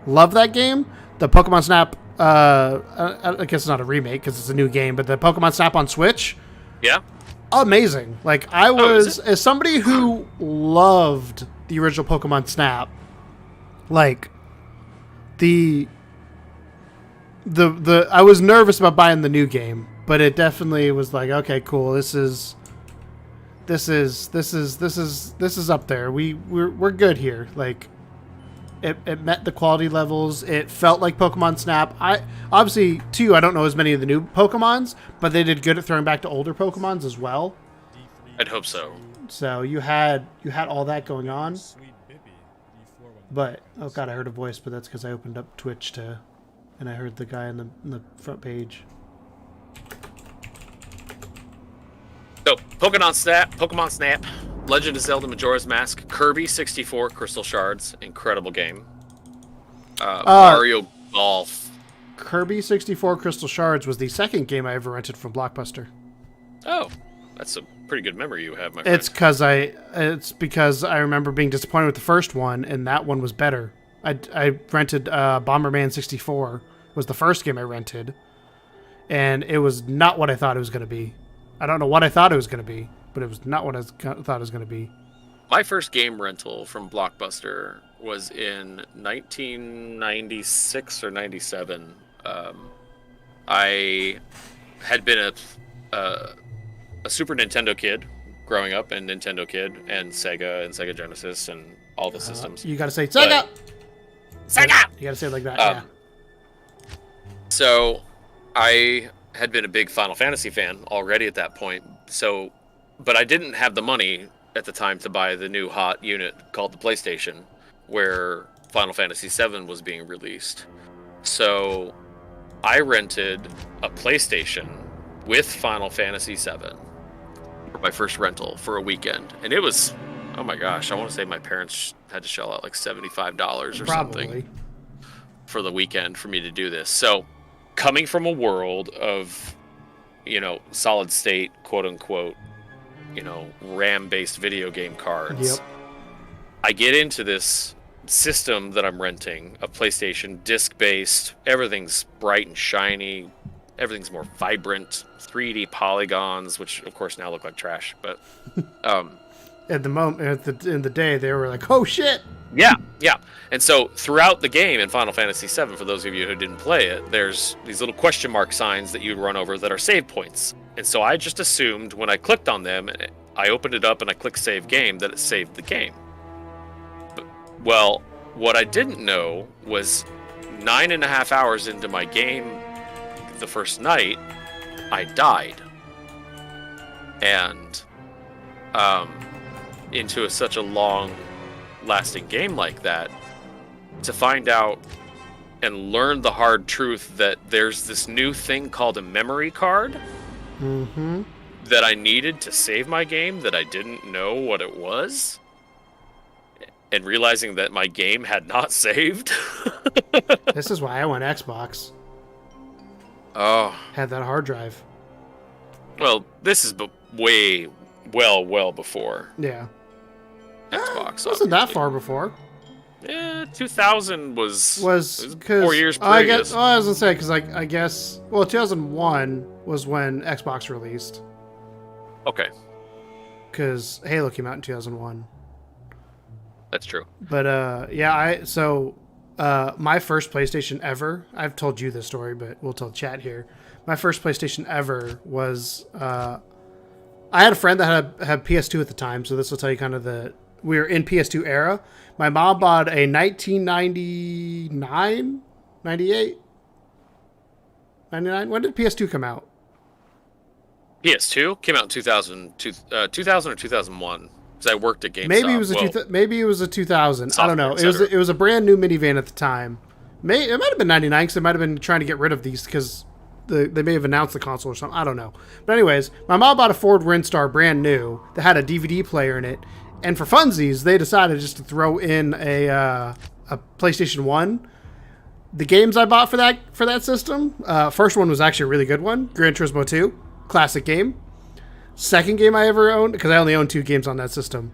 love that game. The Pokemon Snap, I guess it's not a remake because it's a new game, but the Pokemon Snap on Switch, yeah, amazing. Like I was, as somebody who loved the original Pokemon Snap, Like the I was nervous about buying the new game, but it definitely was like, okay, cool. This is up there. We're good here. Like it met the quality levels. It felt like Pokemon Snap. I don't know as many of the new Pokemons, but they did good at throwing back to older Pokemons as well. I'd hope so. So you had all that going on. But oh god, I heard a voice, but that's because I opened up Twitch and I heard the guy in the front page. So, Pokemon Snap, Legend of Zelda Majora's Mask, Kirby 64 Crystal Shards, incredible game. Mario Golf. Kirby 64 Crystal Shards was the second game I ever rented from Blockbuster. Oh, that's a pretty good memory you have, my friend. It's because I remember being disappointed with the first one, and that one was better. I rented Bomberman 64 was the first game I rented, and it was not what I thought it was going to be. I don't know what I thought it was going to be, but it was not what I thought it was going to be. My first game rental from Blockbuster was in 1996 or 97. I had been a Super Nintendo kid growing up, and Nintendo kid, and Sega Genesis, and all the systems. You got to say Sega. Sega. You got to say it like that. Yeah. So, I had been a big Final Fantasy fan already at that point. So, but I didn't have the money at the time to buy the new hot unit called the PlayStation, where Final Fantasy VII was being released. So, I rented a PlayStation with Final Fantasy VII for my first rental for a weekend, and it was, oh my gosh, I want to say my parents had to shell out like $75 or something for the weekend for me to do this. So, coming from a world of, solid state, quote unquote, RAM-based video game cards, I get into this system that I'm renting, a PlayStation, disc-based, everything's bright and shiny, everything's more vibrant, 3D polygons, which of course now look like trash, but at the moment, in the day, they were like, "Oh shit!" Yeah. And so throughout the game in Final Fantasy VII, for those of you who didn't play it, there's these little question mark signs that you'd run over that are save points. And so I just assumed when I clicked on them, I opened it up and I clicked save game, that it saved the game. Well, what I didn't know was 9.5 hours into my game the first night, I died. And into such a long-lasting game like that, to find out and learn the hard truth that there's this new thing called a memory card that I needed to save my game that I didn't know what it was, and realizing that my game had not saved. This is why I went Xbox. Oh. Had that hard drive. Well, this is well before. Yeah. Xbox. Wasn't that far before? Yeah, 2000 was 4 years I previous. was gonna say because I guess 2001 was when Xbox released. Okay, Because Halo came out in 2001. that's true. But my first PlayStation ever. I've told you this story, but we'll tell chat here. My first PlayStation ever was. I had a friend that had PS2 at the time, so this will tell you kind of we were in PS2 era. My mom bought a 1999, 98, 99. When did PS2 come out? PS2 came out in 2000 or 2001. Because I worked at GameStop. Maybe it was a 2000. I don't know. Software, It was a brand new minivan at the time. It might have been 99 because they might have been trying to get rid of these because they may have announced the console or something. I don't know. But anyways, my mom bought a Ford Windstar brand new that had a DVD player in it. And for funsies, they decided just to throw in a PlayStation 1. The games I bought for that system, first one was actually a really good one, Gran Turismo 2, classic game. Second game I ever owned, because I only owned 2 games on that system,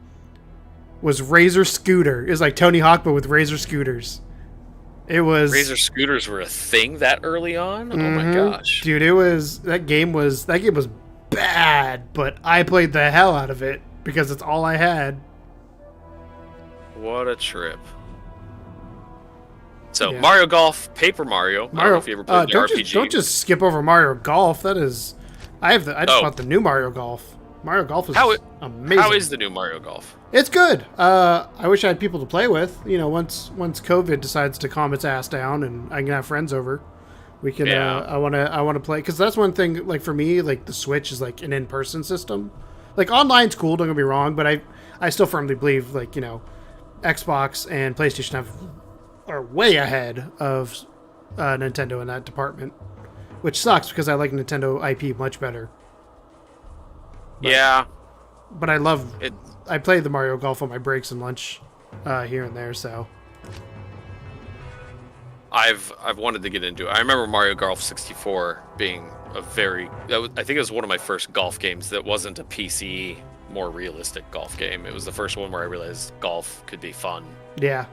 was Razor Scooter. It was like Tony Hawk, but with Razor scooters. It was Razor scooters were a thing that early on. Oh my gosh, dude! That game was bad, but I played the hell out of it because it's all I had. what a trip! So Yeah. Mario Golf, Paper Mario. I don't know if you ever played the RPG. don't just skip over Mario Golf. That is, I just Oh. bought the new Mario Golf. Mario Golf is amazing. How is the new Mario Golf? It's good. I wish I had people to play with. You know, once COVID decides to calm its ass down and I can have friends over, we can. Yeah. I want to play, because that's one thing. Like for me, like the Switch is like an in-person system. Like online's cool. Don't get me wrong, but I still firmly believe, like, you know, Xbox and PlayStation are way ahead of Nintendo in that department, which sucks because I like Nintendo IP much better. Yeah. But It. I play the Mario Golf on my breaks and lunch here and there, so. I've wanted to get into it. I remember Mario Golf 64 being I think it was one of my first golf games that wasn't a PC, more realistic golf game. It was the first one where I realized golf could be fun. Yeah.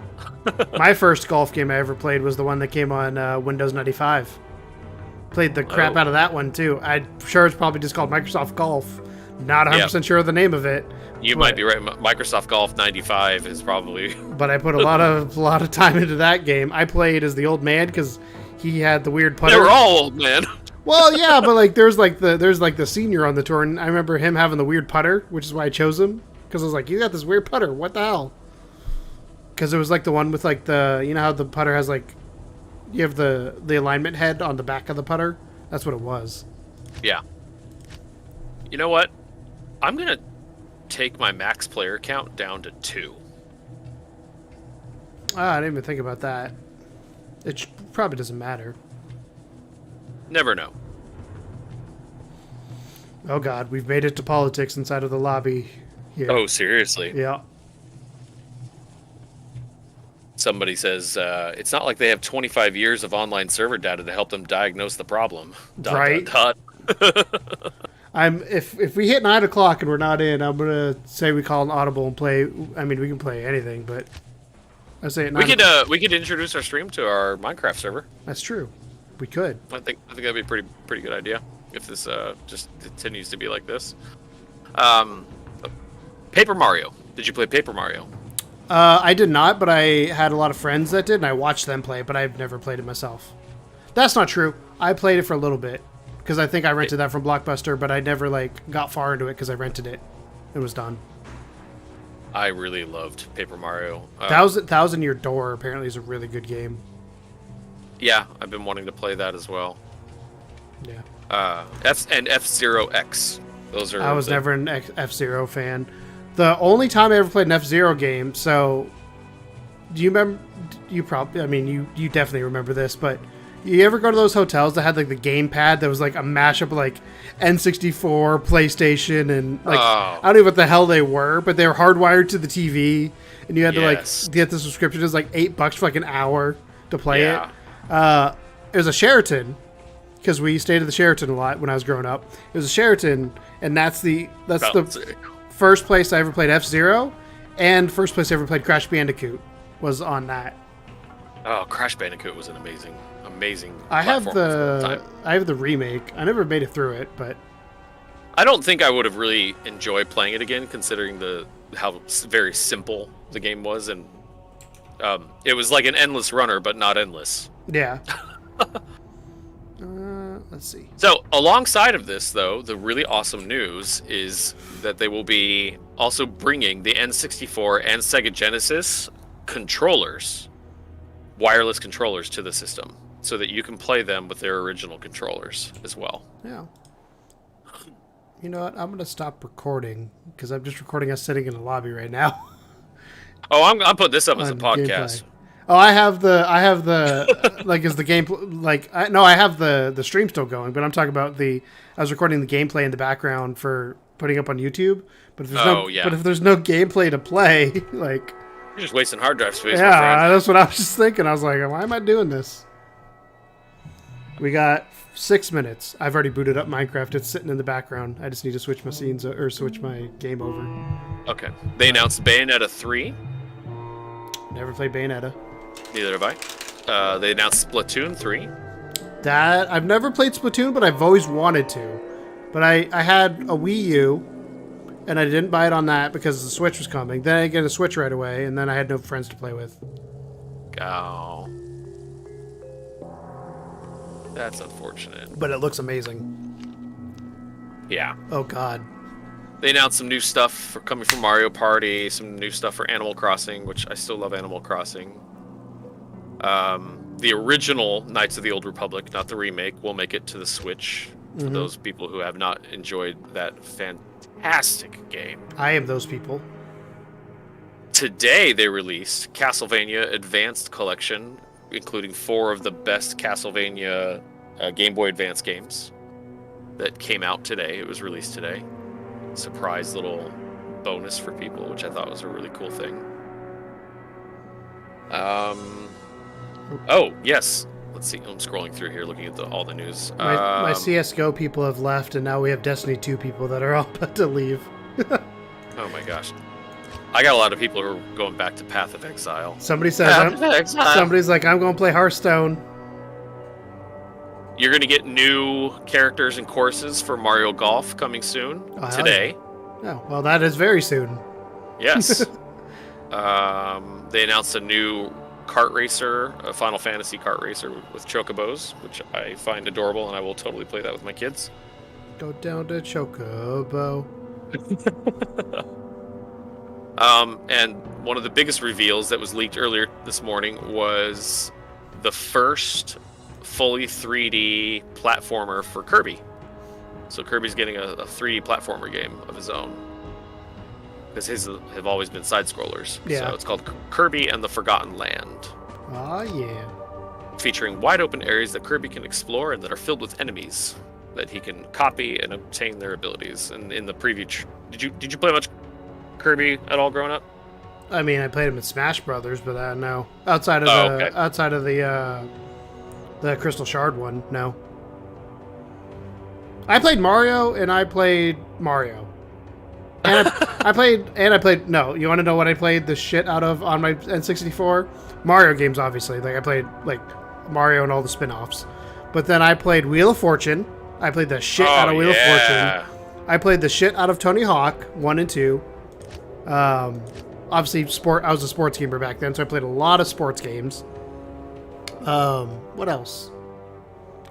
My first golf game I ever played was the one that came on Windows 95. Played the crap out of that one, too. I'm sure it's probably just called Microsoft Golf. Not 100% sure of the name of it. You might be right. Microsoft Golf 95 is probably... But I put a lot of time into that game. I played as the old man because he had the weird putter. They were all old, man. Well, yeah, but like there's like the senior on the tour, and I remember him having the weird putter, which is why I chose him, because I was like, you got this weird putter. What the hell? Because it was like the one with like you know how the putter has like, you have the alignment head on the back of the putter. That's what it was. Yeah. You know what? I'm gonna take my max player count down to 2. I didn't even think about that. It probably doesn't matter. Never know. Oh God, we've made it to politics inside of the lobby here. Oh, seriously? Yeah. Somebody says it's not like they have 25 years of online server data to help them diagnose the problem. Right. Dot. If we hit 9 o'clock and we're not in, I'm gonna say we call an audible and play. I mean, we can play anything, but I say at 9. We could introduce our stream to our Minecraft server. That's true. We could. I think that'd be a pretty good idea if this just continues to be like this. Paper Mario. Did you play Paper Mario? I did not, but I had a lot of friends that did, and I watched them play, but I've never played it myself. That's not true. I played it for a little bit, because I think I rented that from Blockbuster, but I never like got far into it because I rented it. It was done. I really loved Paper Mario. Thousand Year Door apparently is a really good game. Yeah, I've been wanting to play that as well. Yeah. And F-Zero X. Those are. I was never an F-Zero fan. The only time I ever played an F-Zero game, so do you remember? You probably, I mean, you definitely remember this, but you ever go to those hotels that had like the gamepad that was like a mashup of like N64, PlayStation, and like I don't know what the hell they were, but they were hardwired to the TV, and you had to like get the subscription. It was like $8 for like an hour to play it. It was a Sheraton, because we stayed at the Sheraton a lot when I was growing up. It was a Sheraton, and that's the first place I ever played F-Zero, and first place I ever played Crash Bandicoot was on that. Oh, Crash Bandicoot was an amazing. I have the remake. I never made it through it, but I don't think I would have really enjoyed playing it again, considering how very simple the game was, and it was like an endless runner, but not endless. Yeah. Let's see. So, alongside of this, though, the really awesome news is that they will be also bringing the N64 and Sega Genesis controllers, wireless controllers, to the system, so that you can play them with their original controllers as well. Yeah. You know what? I'm going to stop recording, because I'm just recording us sitting in the lobby right now. Oh, I'm putting this up as a podcast. Gameplay. Oh, I have the like, is the game like I have the stream still going, but I'm talking about I was recording the gameplay in the background for putting up on YouTube. But if there's no gameplay to play, like, you're just wasting hard drive space. Yeah, that's what I was just thinking. I was like, why am I doing this? We got 6 minutes. I've already booted up Minecraft. It's sitting in the background. I just need to switch my scenes or switch my game over. Okay. They announced Bayonetta 3. Never played Bayonetta. Neither have I. They announced Splatoon 3. That I've never played Splatoon, but I've always wanted to. But I had a Wii U, and I didn't buy it on that because the Switch was coming. Then I get a Switch right away, and then I had no friends to play with. Oh. That's unfortunate. But it looks amazing. Yeah. Oh, God. They announced some new stuff coming from Mario Party, some new stuff for Animal Crossing, which I still love Animal Crossing. The original Knights of the Old Republic, not the remake, will make it to the Switch for those people who have not enjoyed that fantastic game. I am those people. Today they released Castlevania Advanced Collection, including 4 of the best Castlevania Game Boy Advance games that came out today. It was released today. Surprise little bonus for people, which I thought was a really cool thing. Oh, yes. Let's see. I'm scrolling through here looking at all the news. My CSGO people have left, and now we have Destiny 2 people that are all about to leave. Oh my gosh. I got a lot of people who are going back to Path of Exile. Somebody says, somebody's like, I'm going to play Hearthstone. You're going to get new characters and courses for Mario Golf coming soon. Today. Oh, well, that is very soon. Yes. They announced a new kart racer, a Final Fantasy kart racer with chocobos, which I find adorable, and I will totally play that with my kids. Go down to Chocobo. And one of the biggest reveals that was leaked earlier this morning was the first fully 3D platformer for Kirby. So Kirby's getting a 3D platformer game of his own. Because his have always been side-scrollers. Yeah. So it's called Kirby and the Forgotten Land. Oh, yeah. Featuring wide-open areas that Kirby can explore and that are filled with enemies that he can copy and obtain their abilities. And in the preview... Did you play much Kirby at all growing up? I mean, I played him in Smash Brothers, but no. Outside of the Crystal Shard one, no. I played Mario, and I played Mario. And I played. No, you want to know what I played the shit out of on my N64? Mario games, obviously. Like I played like Mario and all the spin-offs. But then I played Wheel of Fortune. I played the shit out of Wheel of Fortune. I played the shit out of Tony Hawk 1 and 2. Obviously, I was a sports gamer back then, so I played a lot of sports games. What else?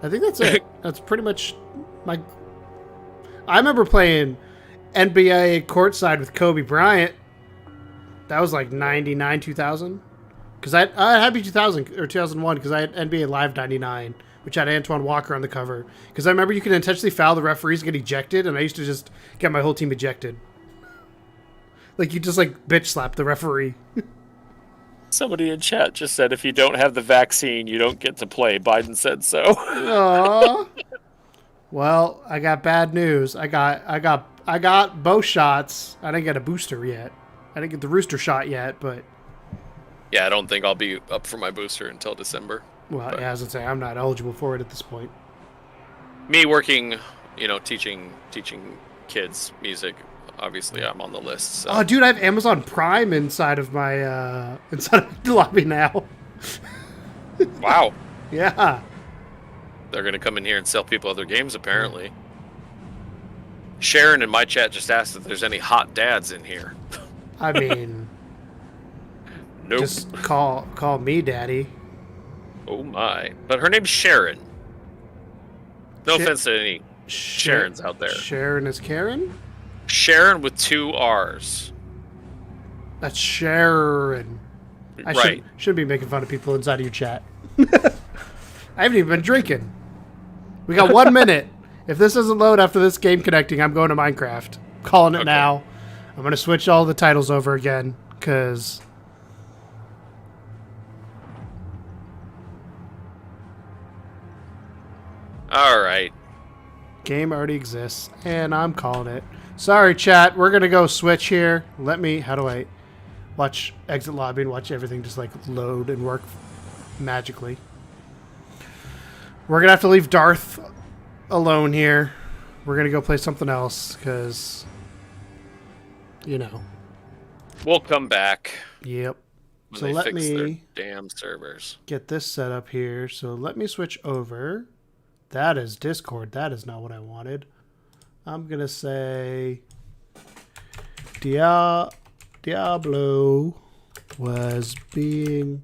I think that's it. That's pretty much my. I remember playing NBA courtside with Kobe Bryant. That was like 99, 2000. Because I had to be 2000 or 2001 because I had NBA Live 99, which had Antoine Walker on the cover. Because I remember you could intentionally foul the referees and get ejected, and I used to just get my whole team ejected. Like, you just, like, bitch slap the referee. Somebody in chat just said if you don't have the vaccine, you don't get to play. Biden said so. Aww. Well, I got bad news. I got both shots. I didn't get a booster yet. I didn't get the rooster shot yet, but... Yeah, I don't think I'll be up for my booster until December. Well, yeah, as I say, I'm not eligible for it at this point. Me working, teaching kids music, obviously I'm on the list. So. Oh, dude, I have Amazon Prime inside of my the lobby now. Wow. Yeah. They're going to come in here and sell people other games, apparently. Sharon in my chat just asked if there's any hot dads in here. I mean... Nope. Just call me daddy. Oh my. But her name's Sharon. No offense to any Sharons out there. Sharon is Karen? Sharon with 2 R's. That's Sharon. Right. Should be making fun of people inside of your chat. I haven't even been drinking. We got 1 minute. If this doesn't load after this game connecting, I'm going to Minecraft. Calling it now. I'm going to switch all the titles over again, because... Alright. Game already exists, and I'm calling it. Sorry, chat. We're going to go switch here. How do I watch exit lobby and watch everything just like load and work magically? We're going to have to leave Darth alone here. We're going to go play something else, because, We'll come back. Yep. When So they let fix their me damn servers. get this set up here. So let me switch over. That is Discord. That is not what I wanted. I'm going to say Diablo was being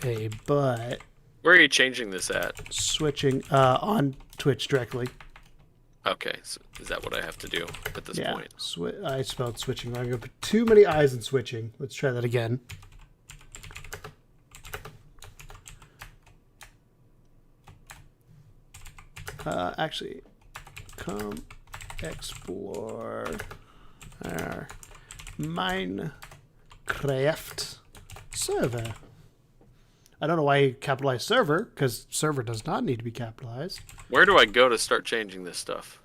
a butt Where are you changing this at? Switching on Twitch directly. Okay, so is that what I have to do at this Yeah. point? I spelled switching wrong. I'm going to put too many I's in switching. Let's try that again. Actually, come explore our Minecraft server. I don't know why you capitalized server, because server does not need to be capitalized. Where do I go to start changing this stuff?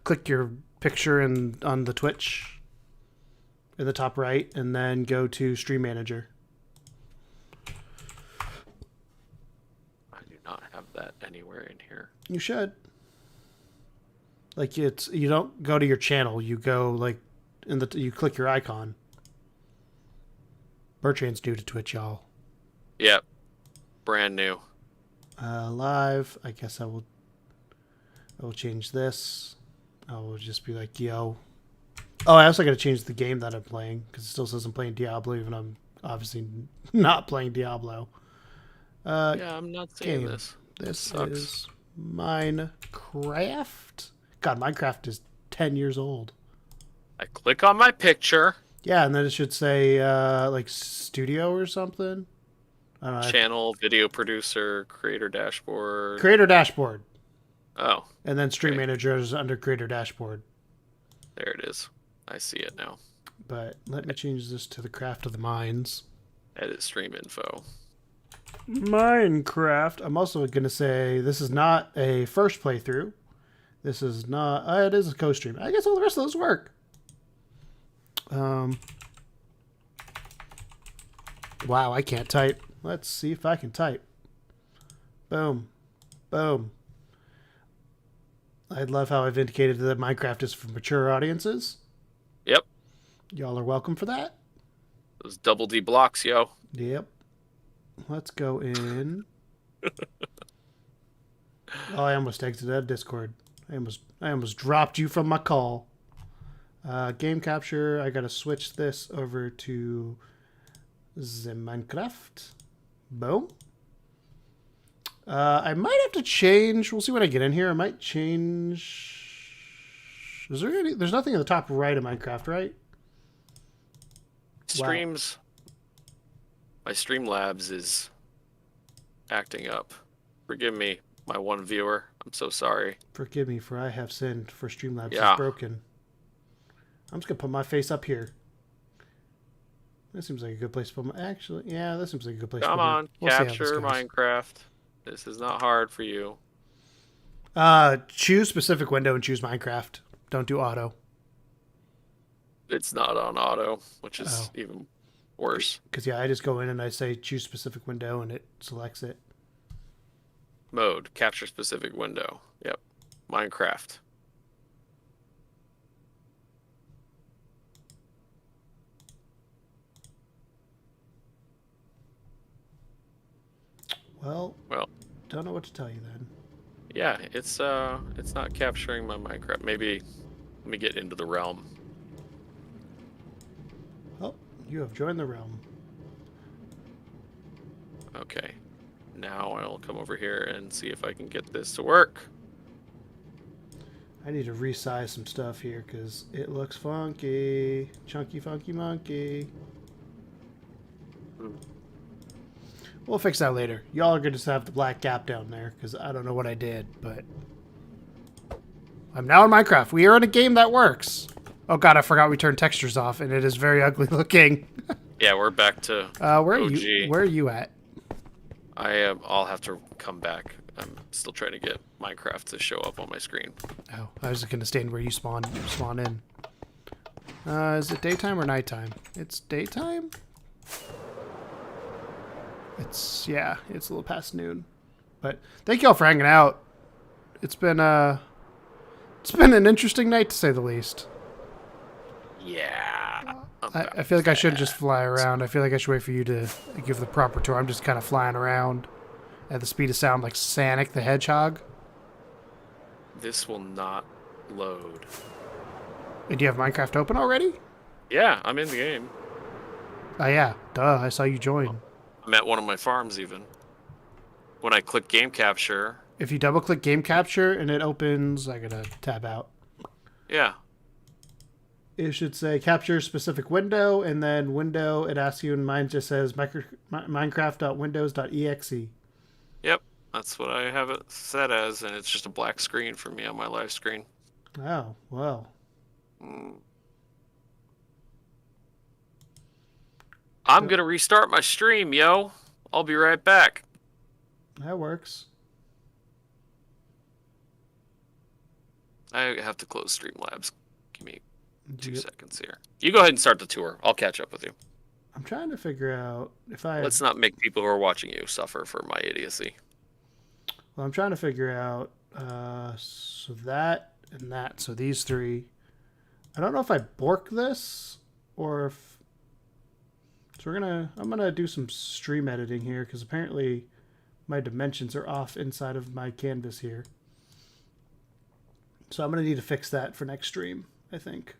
Click your picture on the Twitch in the top right, and then go to Stream Manager. I do not have that anywhere in here. You should. Like you don't go to your channel. You go like you click your icon. Bertrand's new to Twitch, y'all. Yep, brand new. Live. I guess I will change this. I will just be like, yo. Oh, I also got to change the game that I'm playing because it still says I'm playing Diablo, even though I'm obviously not playing Diablo. Yeah, I'm not seeing game. this. This Sucks. is Minecraft. God, Minecraft is 10 years old. I click on my picture. Yeah, and then it should say like studio or something. I don't know. Channel, video producer, creator dashboard. Creator dashboard. Oh, And then Stream Okay. Manager is under Creator dashboard. there it is. I see it now. But let me change this to the Craft of the Mines. Edit stream info. Minecraft. I'm also going to say this is not a first playthrough. This is not... it is a co-stream. I guess all the rest of those work. Wow, I can't type. Let's see if I can type. Boom. Boom. I love how I've indicated that Minecraft is for mature audiences. Yep, Y'all are welcome for that. those double D blocks, yo. Yep. Let's go in. Oh, I almost exited out of Discord. I almost dropped you from my call. Game capture. I gotta switch this over to the Minecraft. Boom. I might have to change. We'll see when I get in here. I might change. Is there any? There's nothing in the top right of Minecraft, right? Streams. My Streamlabs is acting up. Forgive me, my one viewer. I'm so sorry. Forgive me, for I have sinned. For Streamlabs Yeah. is broken. I'm just gonna put my face up here. That seems like a good place to put my. Actually, yeah, that seems like a good place. Come to put on, We'll see how this capture goes. Minecraft. This is not hard for you. Choose specific window and choose Minecraft. Don't do auto. It's not on auto, which is Oh. even worse. Because yeah, I just go in and I say choose specific window and it selects it. Mode, capture specific window. Yep. Minecraft. Well, Well, don't know what to tell you then. yeah, it's not capturing my Minecraft. Maybe let me get into the realm. Oh, you have joined the realm. Okay. Now I'll come over here and see if I can get this to work. I need to resize some stuff here because it looks funky. Chunky, funky monkey. We'll fix that later. Y'all are going to have the black gap down there because I don't know what I did, but I'm now in Minecraft. We are in a game that works. Oh god, I forgot we turned textures off, and it is very ugly looking. Yeah, we're back to Where are OG. you? Where are you at? I'll have to come back. I'm still trying to get Minecraft to show up on my screen. Oh, I was going to stand where you spawn in. Is it daytime or nighttime? It's daytime. It's a little past noon. But thank y'all for hanging out. It's been an interesting night to say the least. Yeah. I feel like I shouldn't just fly around. I feel like I should wait for you to give the proper tour. I'm just kind of flying around at the speed of sound like Sonic the Hedgehog. This will not load. And do you have Minecraft open already? Yeah, I'm in the game. Oh yeah, duh, I saw you join. I'm at one of my farms even. when I click game capture. If you double click game capture and it opens, I gotta tab out. Yeah. It should say capture specific window, and then window, it asks you, and mine just says minecraft.windows.exe. Yep. That's what I have it set as, and it's just a black screen for me on my live screen. Oh, well. I'm going to restart my stream, yo. I'll be right back. That works. I have to close Streamlabs. Give me 2 seconds here. You go ahead and start the tour. I'll catch up with you. I'm trying to figure out if I... Let's not make people who are watching you suffer for my idiocy. Well, I'm trying to figure out... so that and that. So these three. I don't know if I bork this or if... So I'm gonna do some stream editing here because apparently my dimensions are off inside of my canvas here. So I'm gonna need to fix that for next stream, I think.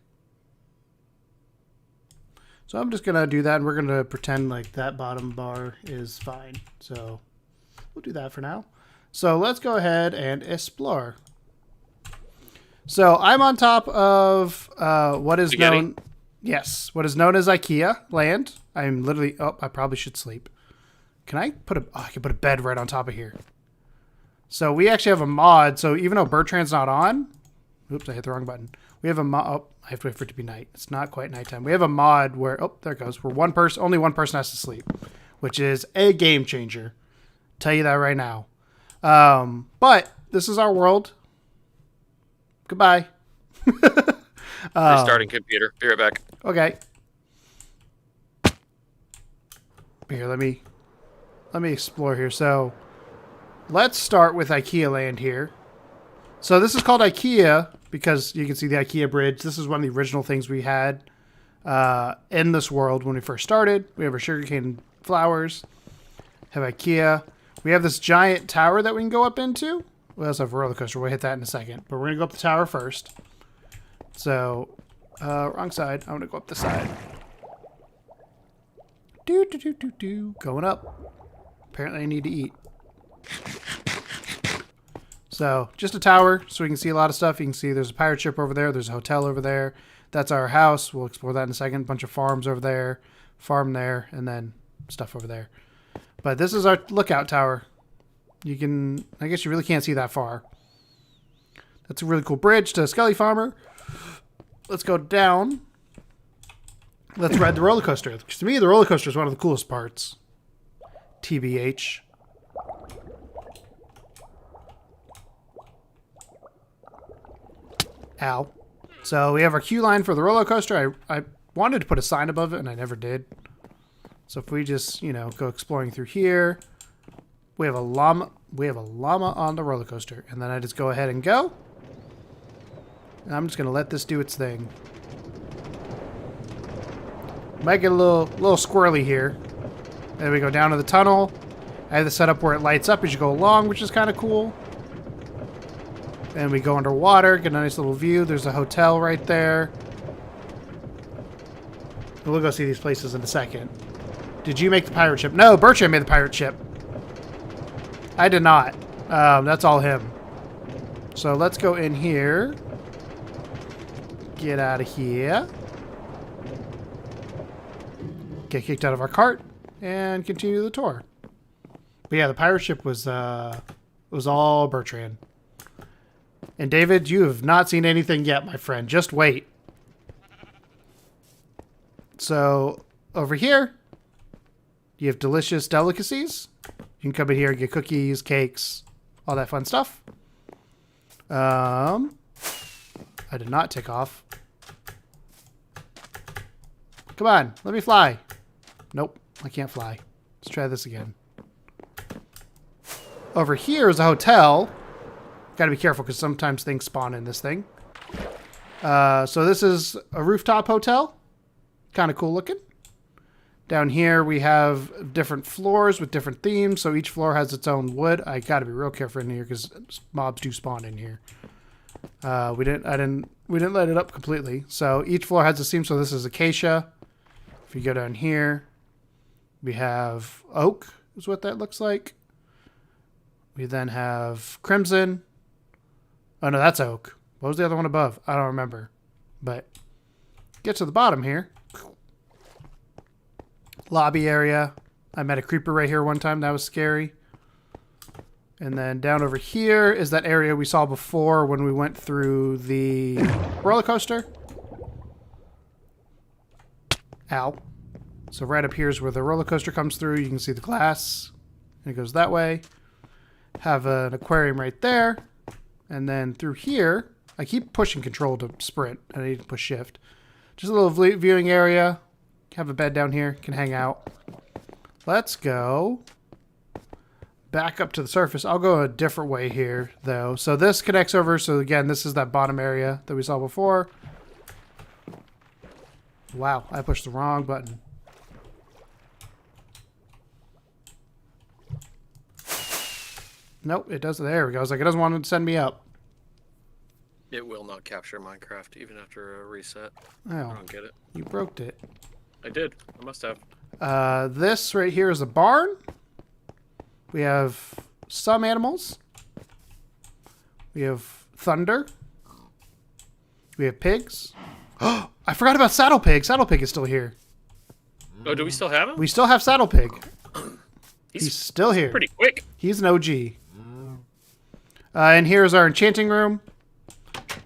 So I'm just gonna do that, and we're gonna pretend like that bottom bar is fine. So we'll do that for now. So let's go ahead and explore. So I'm on top of what is known... Yes, what is known as Ikea Land. I'm literally... Oh, I probably should sleep. Can I put a... Oh, I can put a bed right on top of here. So we actually have a mod. So even though Bertrand's not on... Oops, I hit the wrong button. We have a mod... Oh, I have to wait for it to be night. It's not quite nighttime. We have a mod where... Oh, there it goes. Where only one person has to sleep. Which is a game changer. Tell you that right now. But this is our world. Goodbye. Restarting computer. Be right back. Okay. Here, let me explore here. So, let's start with Ikea Land here. So this is called Ikea because you can see the Ikea bridge. This is one of the original things we had in this world when we first started. We have our sugarcane flowers. Have Ikea. We have this giant tower that we can go up into. We also have a roller coaster. We'll hit that in a second. But we're going to go up the tower first. So, wrong side. I'm going to go up the side. Going up. Apparently I need to eat. So, just a tower so we can see a lot of stuff. You can see there's a pirate ship over there. There's a hotel over there. That's our house. We'll explore that in a second. Bunch of farms over there. Farm there. And then stuff over there. But this is our lookout tower. You can... I guess you really can't see that far. That's a really cool bridge to Skelly Farmer. Let's go down. Let's ride the roller coaster. Because to me, the roller coaster is one of the coolest parts. TBH. Ow. So we have our queue line for the roller coaster. I wanted to put a sign above it, and I never did. So if we just, go exploring through here, we have a llama. We have a llama on the roller coaster, and then I just go ahead and go. And I'm just gonna let this do its thing. Might get a little squirrely here. Then we go down to the tunnel. I have the setup where it lights up as you go along, which is kind of cool. Then we go underwater, get a nice little view. There's a hotel right there. We'll go see these places in a second. Did you make the pirate ship? No, Bertrand made the pirate ship. I did not. That's all him. So let's go in here. Get out of here. Get kicked out of our cart and continue the tour. But yeah, the pirate ship was all Bertrand. And David, you have not seen anything yet, my friend. Just wait. So over here, you have delicious delicacies. You can come in here and get cookies, cakes, all that fun stuff. I did not take off. Come on, let me fly. Nope, I can't fly. Let's try this again. Over here is a hotel. Gotta be careful because sometimes things spawn in this thing. So this is a rooftop hotel. Kind of cool looking. Down here we have different floors with different themes. So each floor has its own wood. I gotta be real careful in here because mobs do spawn in here. We didn't light it up completely. So each floor has a theme. So this is acacia. If you go down here, we have oak is what that looks like. We then have crimson. Oh, no, that's oak. What was the other one above? I don't remember. But get to the bottom here. Lobby area. I met a creeper right here one time. That was scary. And then down over here is that area we saw before when we went through the roller coaster. Ow. So right up here is where the roller coaster comes through. You can see the glass. And it goes that way. Have an aquarium right there. And then through here, I keep pushing control to sprint. And I need to push shift. Just a little viewing area. Have a bed down here. Can hang out. Let's go back up to the surface. I'll go a different way here, though. So this connects over. So again, this is that bottom area that we saw before. Wow, I pushed the wrong button. Nope, it doesn't. There we go. I was like, it doesn't want to send me up. It will not capture Minecraft even after a reset. Oh, I don't get it. you broke it. I did. I must have. This right here is a barn. We have some animals. We have thunder. We have pigs. Oh, I forgot about Saddle Pig. Saddle Pig is still here. Oh, do we still have him? We still have Saddle Pig. He's still here. Pretty quick. He's an OG. And here's our enchanting room.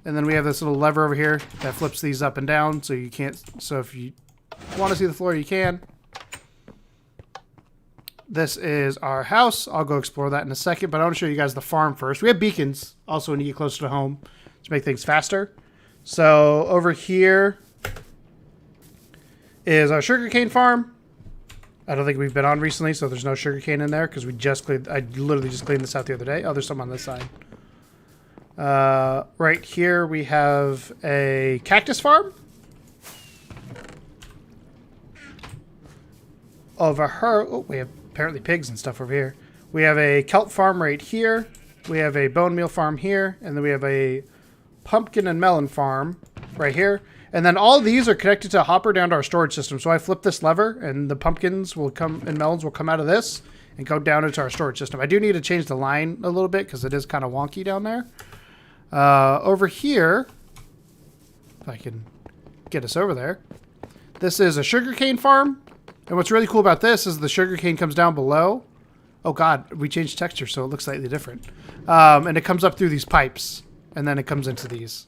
And then we have this little lever over here that flips these up and down, so you can't. So if you want to see the floor, you can. This is our house. I'll go explore that in a second, but I want to show you guys the farm first. We have beacons also when you get closer to home to make things faster. So over here is our sugarcane farm. I don't think we've been on recently, so there's no sugarcane in there because we just cleaned. I literally just cleaned this out the other day. Oh, there's some on this side. Right here we have a cactus farm. Over her, oh, we have apparently pigs and stuff over here. We have a kelp farm right here. We have a bone meal farm here, and then we have a pumpkin and melon farm right here. And then all these are connected to a hopper down to our storage system. So I flip this lever, and the pumpkins will come and melons will come out of this and go down into our storage system. I do need to change the line a little bit because it is kind of wonky down there. Over here, if I can get us over there, this is a sugarcane farm. And what's really cool about this is the sugarcane comes down below. Oh God, we changed texture so it looks slightly different. And it comes up through these pipes, and then it comes into these.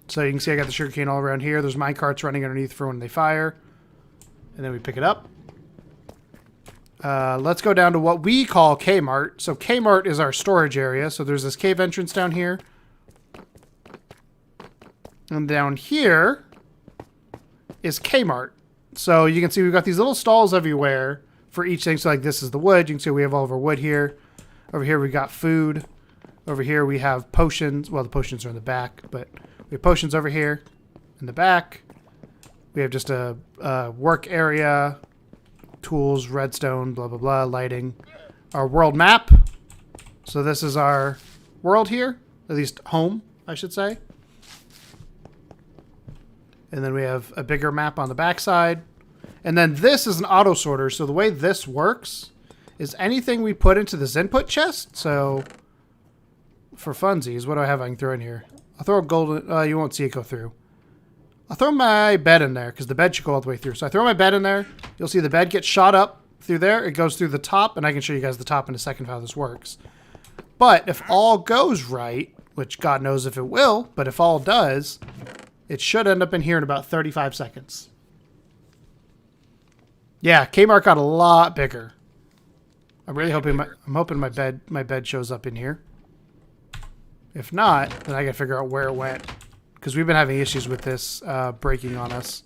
So you can see I got the sugarcane all around here. There's mine carts running underneath for when they fire. And then we pick it up. Let's go down to what we call Kmart. So Kmart is our storage area. So there's this cave entrance down here. And down here is Kmart. So you can see we've got these little stalls everywhere for each thing. So like this is the wood. You can see we have all of our wood here. Over here we got food. Over here we have potions. Well, the potions are in the back, but we have potions over here in the back. We have just a work area, tools, redstone, blah, blah, blah, lighting. Our world map. So this is our world here, at least home, I should say. And then we have a bigger map on the backside. And then this is an auto sorter. So the way this works is anything we put into this input chest. So for funsies, what do I have I can throw in here? I'll throw a golden, you won't see it go through. I'll throw my bed in there because the bed should go all the way through. So I throw my bed in there. You'll see the bed get shot up through there. It goes through the top, and I can show you guys the top in a second of how this works. But if all goes right, which God knows if it will, but if all does, it should end up in here in about 35 seconds. Yeah, Kmart got a lot bigger. I'm really hoping my bed shows up in here. If not, then I gotta figure out where it went. Because we've been having issues with this breaking on us.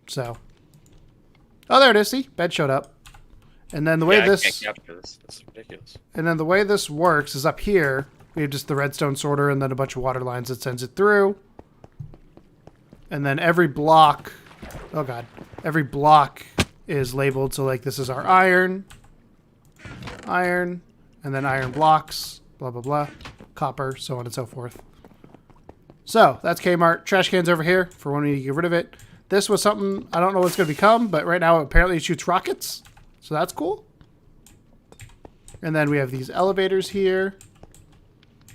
So. Oh, there it is. See? Bed showed up. And then the way I this... can't capture this. That's ridiculous. And then the way this works is up here, we have just the redstone sorter and then a bunch of water lines that sends it through. And then every block... Oh, God. Every block is labeled. So, like, this is our iron. Iron. And then iron blocks. Blah, blah, blah. Copper, so on and so forth. So, that's Kmart. Trash can's over here for when we need to get rid of it. This was something, I don't know what it's going to become, but right now apparently it shoots rockets. So that's cool. And then we have these elevators here.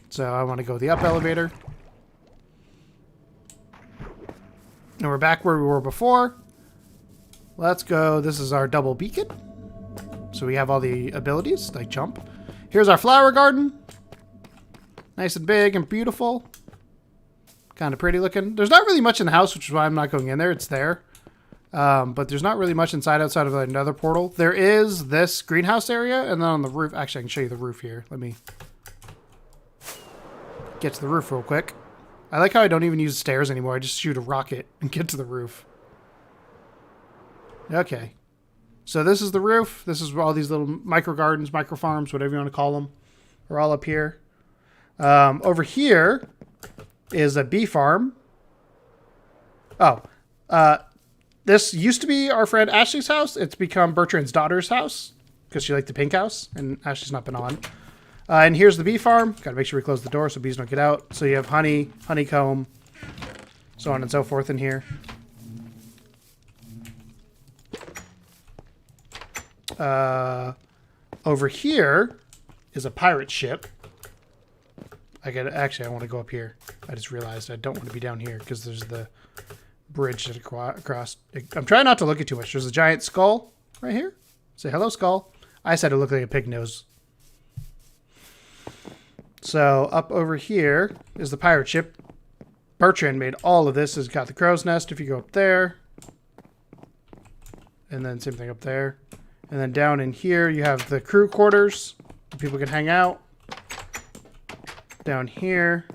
So I want to go the up elevator. And we're back where we were before. Let's go. This is our double beacon. So we have all the abilities, like jump. Here's our flower garden. Nice and big and beautiful. Kind of pretty looking. There's not really much in the house, which is why I'm not going in there. It's there. But there's not really much inside outside of the Nether Portal. There is this greenhouse area, and then on the roof... Actually, I can show you the roof here. Let me get to the roof real quick. I like how I don't even use stairs anymore. I just shoot a rocket and get to the roof. Okay. So this is the roof. This is where all these little micro gardens, micro farms, whatever you want to call them, are all up here. Over here is a bee farm. Oh, this used to be our friend Ashley's house. It's become Bertrand's daughter's house because she liked the pink house, and Ashley's not been on. And here's the bee farm. Got to make sure we close the door so bees don't get out. So you have honey, honeycomb, so on and so forth in here. Over here is a pirate ship. Actually, I want to go up here. I just realized I don't want to be down here because there's the bridge that across. I'm trying not to look at too much. There's a giant skull right here. Say hello, skull. I said it looked like a pig nose. So up over here is the pirate ship. Bertrand made all of this. Has got the crow's nest if you go up there. And then same thing up there. And then down in here you have the crew quarters. People can hang out. Down here,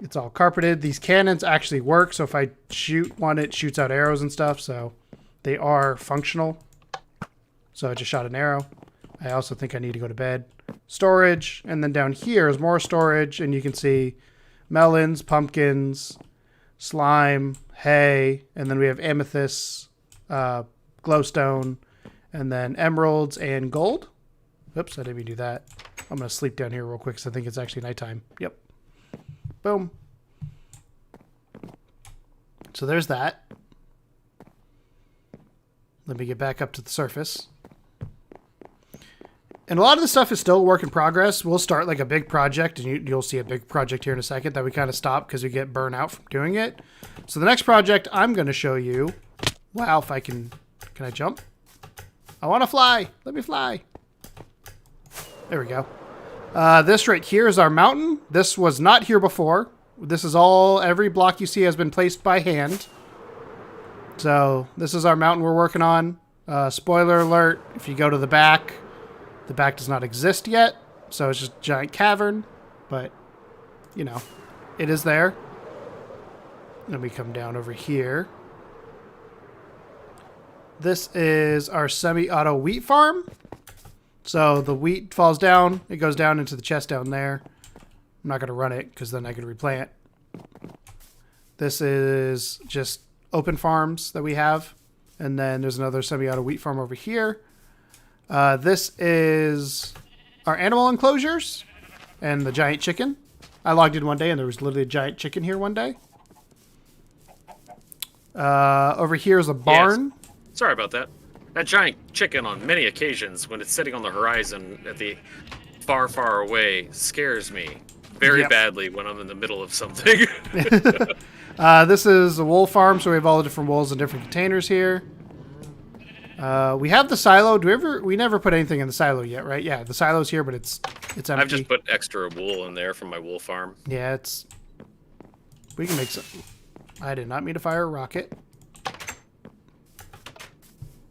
it's all carpeted. These cannons actually work, so if I shoot one, it shoots out arrows and stuff, so they are functional. So I just shot an arrow. I also think I need to go to bed. Storage, and then down here is more storage, and you can see melons, pumpkins, slime, hay, and then we have amethyst, glowstone, and then emeralds and gold. Oops, I didn't even do that. I'm going to sleep down here real quick because I think it's actually nighttime. Yep. Boom. So there's that. Let me get back up to the surface. And a lot of the stuff is still a work in progress. We'll start like a big project, and you'll see a big project here in a second that we kind of stop because we get burnt out from doing it. So the next project I'm going to show you... Wow, if I can... Can I jump? I want to fly. Let me fly. There we go. This right here is our mountain. This was not here before. This is all... Every block you see has been placed by hand. So this is our mountain we're working on. Spoiler alert, if you go to the back does not exist yet. So it's just a giant cavern. But, you know, it is there. Let me come down over here. This is our semi-auto wheat farm. So the wheat falls down. It goes down into the chest down there. I'm not going to run it because then I could replant. This is just open farms that we have. And then there's another semi-auto wheat farm over here. This is our animal enclosures and the giant chicken. I logged in one day and there was literally a giant chicken here one day. Over here is a barn. Yes. Sorry about that. That giant chicken on many occasions when it's sitting on the horizon at the far, far away scares me very badly when I'm in the middle of something. This is a wool farm, so we have all the different wools in different containers here. We have the silo. We never put anything in the silo yet, right? Yeah, the silo's here, but it's empty. I've just put extra wool in there from my wool farm. Yeah, we can make some. I did not mean to fire a rocket.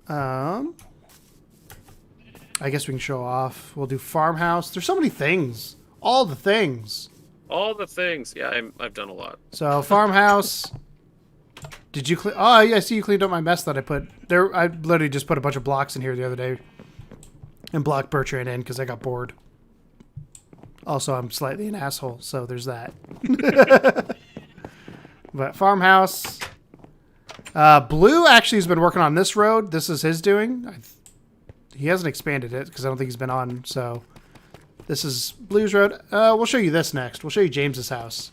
I guess we can show off. We'll do farmhouse. There's so many things. All the things. All the things. Yeah, I've done a lot. So farmhouse. Did you clean? Oh, yeah, I see you cleaned up my mess that I put there. I literally just put a bunch of blocks in here the other day and blocked Bertrand in because I got bored. Also, I'm slightly an asshole, so there's that. But farmhouse. Blue actually has been working on this road. This is his doing. He hasn't expanded it because I don't think he's been on. So this is Blue's road. We'll show you this next. We'll show you James's house.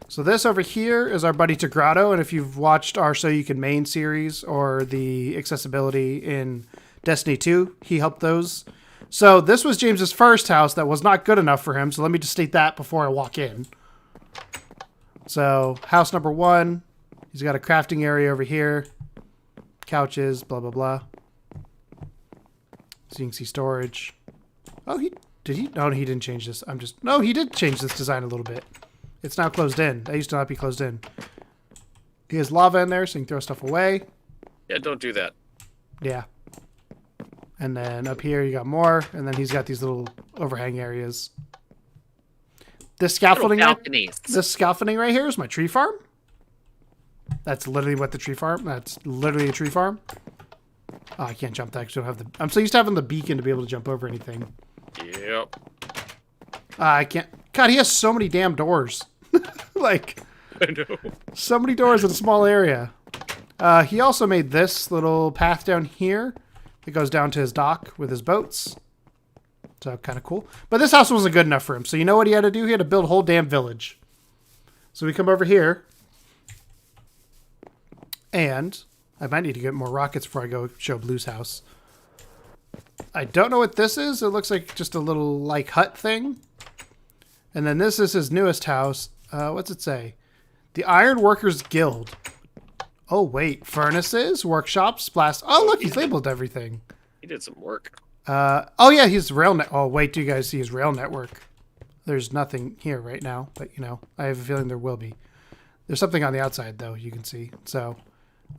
So this over here is our buddy Grotto. And if you've watched our So You Can Main series or the accessibility in Destiny 2, he helped those. So this was James's first house that was not good enough for him. So let me just state that before I walk in. So house number 1, he's got a crafting area over here. Couches, blah, blah, blah. So you can see storage. Oh, did he? No, he didn't change this. No, he did change this design a little bit. It's now closed in. That used to not be closed in. He has lava in there, so you can throw stuff away. Yeah, don't do that. Yeah. And then up here you got more, and then he's got these little overhang areas. This scaffolding, this scaffolding right here is my tree farm. That's literally what the tree farm. That's literally a tree farm. Oh, I can't jump that because I don't have the. I'm so used to having the beacon to be able to jump over anything. Yep. I can't. God, he has so many damn doors. Like, I know. so many doors in a small area. He also made this little path down here that goes down to his dock with his boats. So kind of cool. But this house wasn't good enough for him. So you know what he had to do? He had to build a whole damn village. So we come over here. And I might need to get more rockets before I go show Blue's house. I don't know what this is. It looks like just a little like hut thing. And then this is his newest house. What's it say? The Iron Workers Guild. Oh, wait. Furnaces, workshops, blast. Oh, look, he's labeled everything. He did some work. Oh, yeah, he's rail net. Oh, wait, do you guys see his rail network? There's nothing here right now, but, you know, I have a feeling there will be. There's something on the outside, though, you can see. So,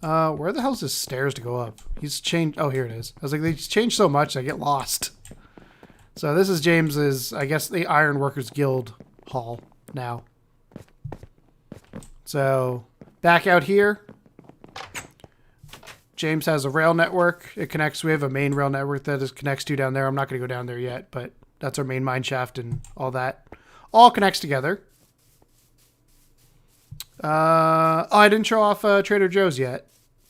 where the hell's his stairs to go up? He's changed. Oh, here it is. I was like, he's changed so much, I get lost. So this is James's, I guess, the Iron Workers Guild hall now. So, back out here. James has a rail network. It connects. We have a main rail network that it connects to down there. I'm not going to go down there yet, but that's our main mine shaft and all that. All connects together. Oh, I didn't show off Trader Joe's yet.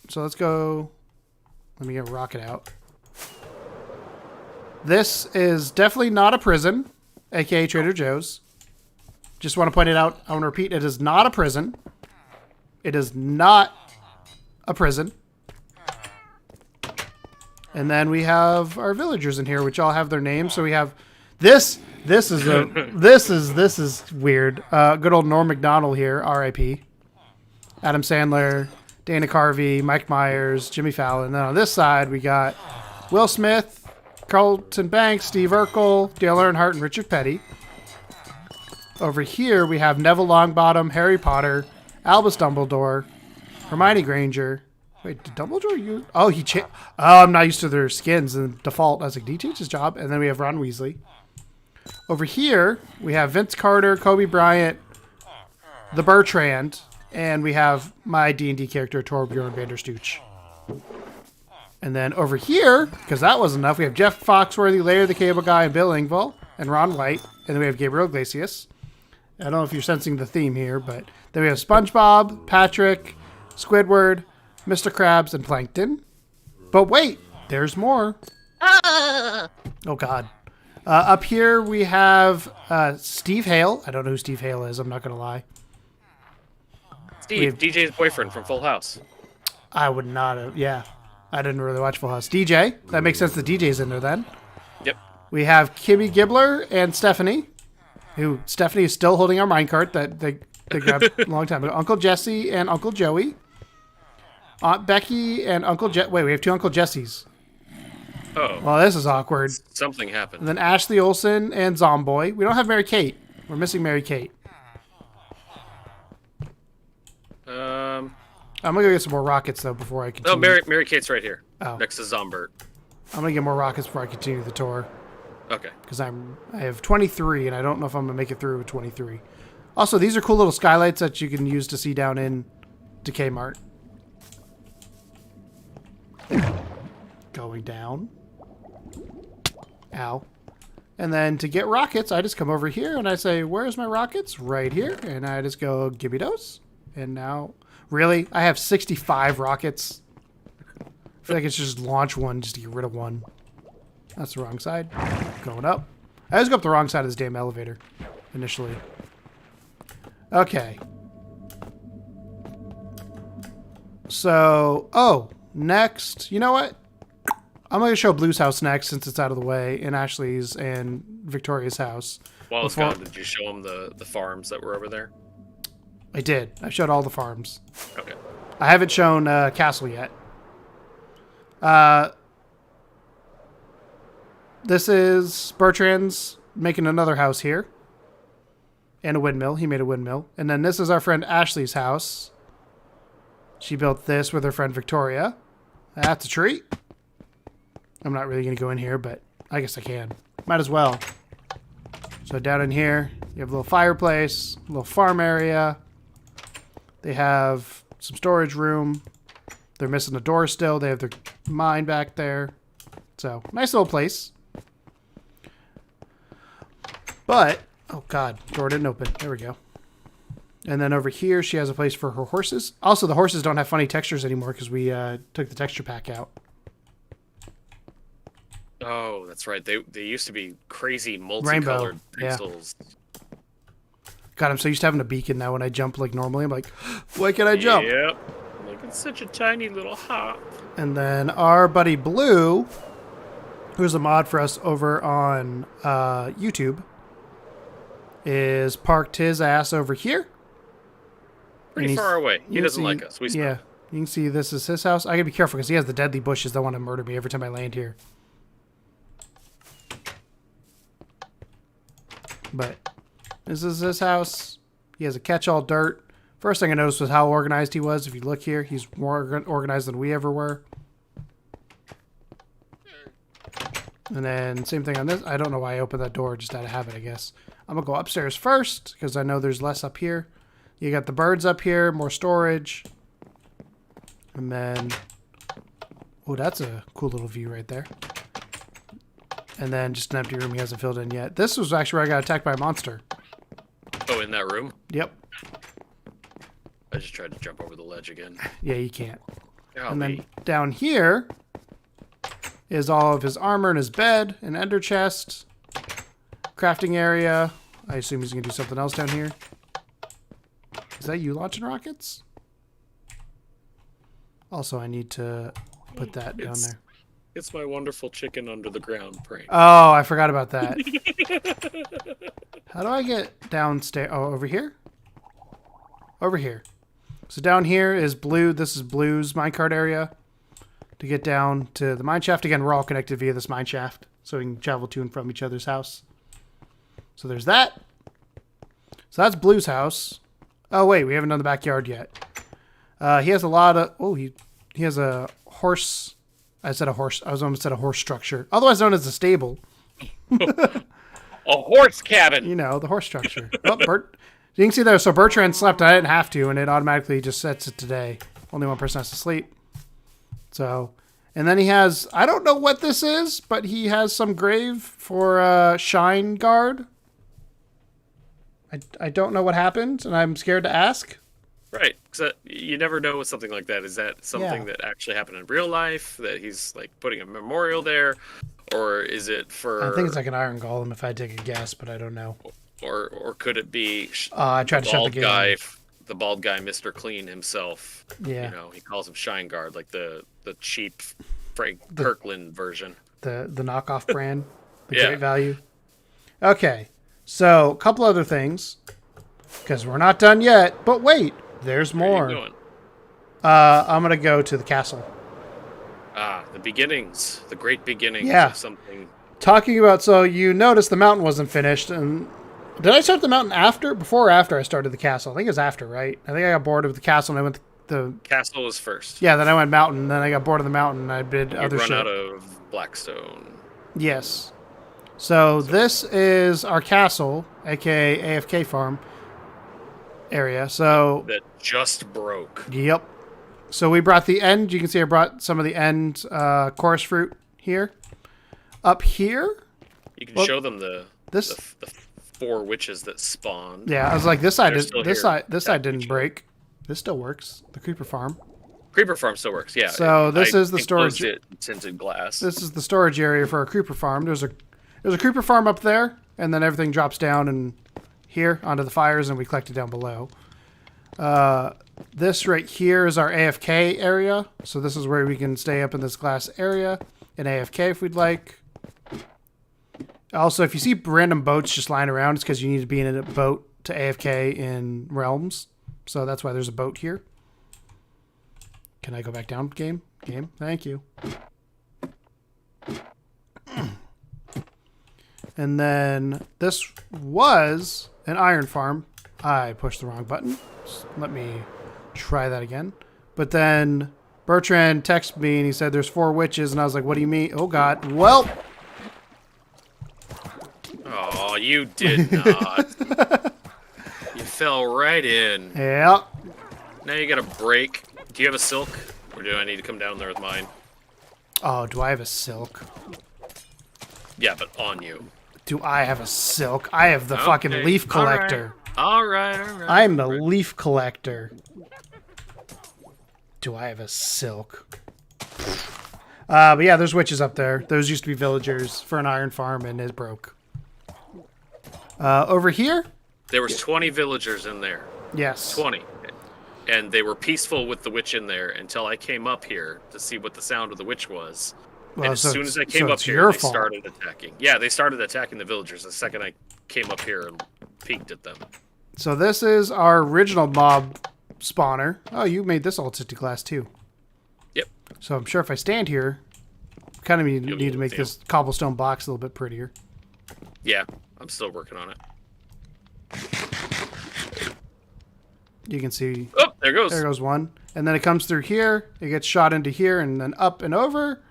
So let's go. Let me get a rocket out. This is definitely not a prison, aka Trader Joe's. Just want to point it out. I want to repeat, it is not a prison. It is not a prison. And then we have our villagers in here, which all have their names. So we have this. This is weird. Good old Norm Macdonald here, R.I.P. Adam Sandler, Dana Carvey, Mike Myers, Jimmy Fallon. And then on this side we got Will Smith, Carlton Banks, Steve Urkel, Dale Earnhardt, and Richard Petty. Over here we have Neville Longbottom, Harry Potter, Albus Dumbledore, Hermione Granger. Wait, did Dumbledore use... Oh, I'm not used to their skins and default. I was like, did he change his job? And then we have Ron Weasley. Over here, we have Vince Carter, Kobe Bryant, the Bertrand, and we have my D&D character, Torbjorn Vanderstooch. And then over here, because that wasn't enough, we have Jeff Foxworthy, Larry the Cable Guy, and Bill Engvall, and Ron White. And then we have Gabriel Iglesias. I don't know if you're sensing the theme here, but then we have SpongeBob, Patrick, Squidward, Mr. Krabs, and Plankton. But wait, there's more. Oh, God. Up here we have Steve Hale. I don't know who Steve Hale is. I'm not going to lie. Steve, DJ's boyfriend from Full House. I would not have. Yeah. I didn't really watch Full House. DJ. That makes sense. The DJ's in there then. Yep. We have Kimmy Gibbler and Stephanie. Stephanie is still holding our minecart that they grabbed a long time ago. Uncle Jesse and Uncle Joey. Aunt Becky and Uncle Wait, we have two Uncle Jessies. Oh. Well, this is awkward. Something happened. And then Ashley Olsen and Zomboy. We don't have Mary Kate. We're missing Mary Kate. I'm gonna go get some more rockets though before I continue. No, Mary Kate's right here. Oh. Next to Zombert. I'm gonna get more rockets before I continue the tour. Okay. Because I have 23 and I don't know if I'm gonna make it through with 23. Also, these are cool little skylights that you can use to see down in Decay Mart. Going down. Ow. And then to get rockets, I just come over here and I say, where's my rockets? Right here. And I just go, give me those. And now, really? I have 65 rockets. I feel like it's just launch one just to get rid of one. That's the wrong side. Going up. I always go up the wrong side of this damn elevator initially. Okay. So, next, you know what? I'm going to show Blue's house next since it's out of the way, and Ashley's and Victoria's house. While it's gone, did you show him the farms that were over there? I did. I showed all the farms. Okay. I haven't shown Castle yet. This is Bertrand's making another house here. And a windmill. He made a windmill. And then this is our friend Ashley's house. She built this with her friend Victoria. That's a treat. I'm not really going to go in here, but I guess I can. Might as well. So down in here, you have a little fireplace, a little farm area. They have some storage room. They're missing a door still. They have their mine back there. So, nice little place. But, oh God, door didn't open. There we go. And then over here, she has a place for her horses. Also, the horses don't have funny textures anymore because we took the texture pack out. Oh, that's right. They used to be crazy multicolored pixels. Yeah. God, I'm so used to having a beacon now. When I jump like normally, I'm like, why can't I jump? Yep. Like it's such a tiny little hop. And then our buddy Blue, who's a mod for us over on YouTube, is parked his ass over here. Pretty far away. He doesn't like us. Yeah, you can see this is his house. I gotta be careful because he has the deadly bushes that want to murder me every time I land here. But this is his house. He has a catch-all dirt. First thing I noticed was how organized he was. If you look here, he's more organized than we ever were. And then same thing on this. I don't know why I opened that door, just out of habit, I guess. I'm going to go upstairs first because I know there's less up here. You got the birds up here, more storage. And then, oh, that's a cool little view right there. And then just an empty room he hasn't filled in yet. This was actually where I got attacked by a monster. Oh, in that room? Yep. I just tried to jump over the ledge again. Yeah, you can't. Golly. And then down here is all of his armor and his bed, an ender chest, crafting area. I assume he's going to do something else down here. Is that you launching rockets? Also, I need to put that down there. It's my wonderful chicken under the ground prank. Oh, I forgot about that. How do I get downstairs? Oh, over here? Over here. So down here is Blue. This is Blue's minecart area. To get down to the mineshaft. Again, we're all connected via this mineshaft. So we can travel to and from each other's house. So there's that. So that's Blue's house. Oh, wait. We haven't done the backyard yet. He has a lot of... Oh, he has a horse... I said a horse. I was almost said a horse structure. Otherwise known as a stable. A horse cabin. You know, the horse structure. Oh, Bert. You can see there. So Bertrand slept. I didn't have to, and it automatically just sets it today. Only one person has to sleep. So, and then he has, I don't know what this is, but he has some grave for Shine Guard. I don't know what happened, and I'm scared to ask. Right, because you never know with something like that. Is that something that actually happened in real life, that he's like putting a memorial there? Or is it for... I think it's like an iron golem if I take a guess, but I don't know. Or could it be I tried to shut the game. The bald guy, Mr. Clean himself? Yeah. You know, he calls him Shine Guard, like the cheap Frank Kirkland version. The knockoff brand. The Yeah. great value. Okay, so a couple other things. Because we're not done yet. But wait, there's more. Where are you going? I'm going to go to the castle. Ah, the beginnings. The great beginnings Yeah. of something. Talking about, so you noticed the mountain wasn't finished, and did I start the mountain before or after I started the castle? I think it was after, right? I think I got bored of the castle and I went the Castle was first. yeah. Then I went mountain. Then I got bored of the mountain. And I did other run shit. out of Blackstone. Yes. So this is our castle, aka AFK farm area. So That just broke. yep. So we brought the end. You can see I brought some of the end chorus fruit here. Up here. You can show them the This. the four witches that spawned. Yeah, I was like, this side They're is still this here. side didn't break. This still works. The creeper farm. Creeper farm still works, yeah. So this is the enclosed storage. it in tinted glass. This is the storage area for a creeper farm. There's a creeper farm up there, and then everything drops down and here onto the fires, and we collect it down below. This right here is our AFK area. So this is where we can stay up in this glass area. and AFK if we'd like. Also, if you see random boats just lying around, it's because you need to be in a boat to AFK in Realms. So that's why there's a boat here. Can I go back down, game? Game, thank you. And then this was an iron farm. I pushed the wrong button. Just let me try that again. But then Bertrand texted me and he said there's 4 witches, and I was like, what do you mean? Oh god. Well, Oh, you did not. You fell right in. yeah. Now you got a break. Do you have a silk? Or do I need to come down there with mine? Oh, do I have a silk? Yeah, but on you. Do I have a silk? I have the fucking leaf collector. All right. I'm the leaf collector. Do I have a silk? But yeah, there's witches up there. Those used to be villagers for an iron farm, and it broke. Over here? There was 20 villagers in there. Yes. 20. And they were peaceful with the witch in there until I came up here to see what the sound of the witch was. Well, and as soon as I came up here, they started attacking. Yeah, they started attacking the villagers the second I came up here and peeked at them. So this is our original mob spawner. Oh, you made this all tinted glass too. Yep. So I'm sure if I stand here, kind of need to make this cobblestone box a little bit prettier. Yeah, I'm still working on it. You can see. Oh, there goes. There goes one. And then it comes through here. It gets shot into here and then up and over.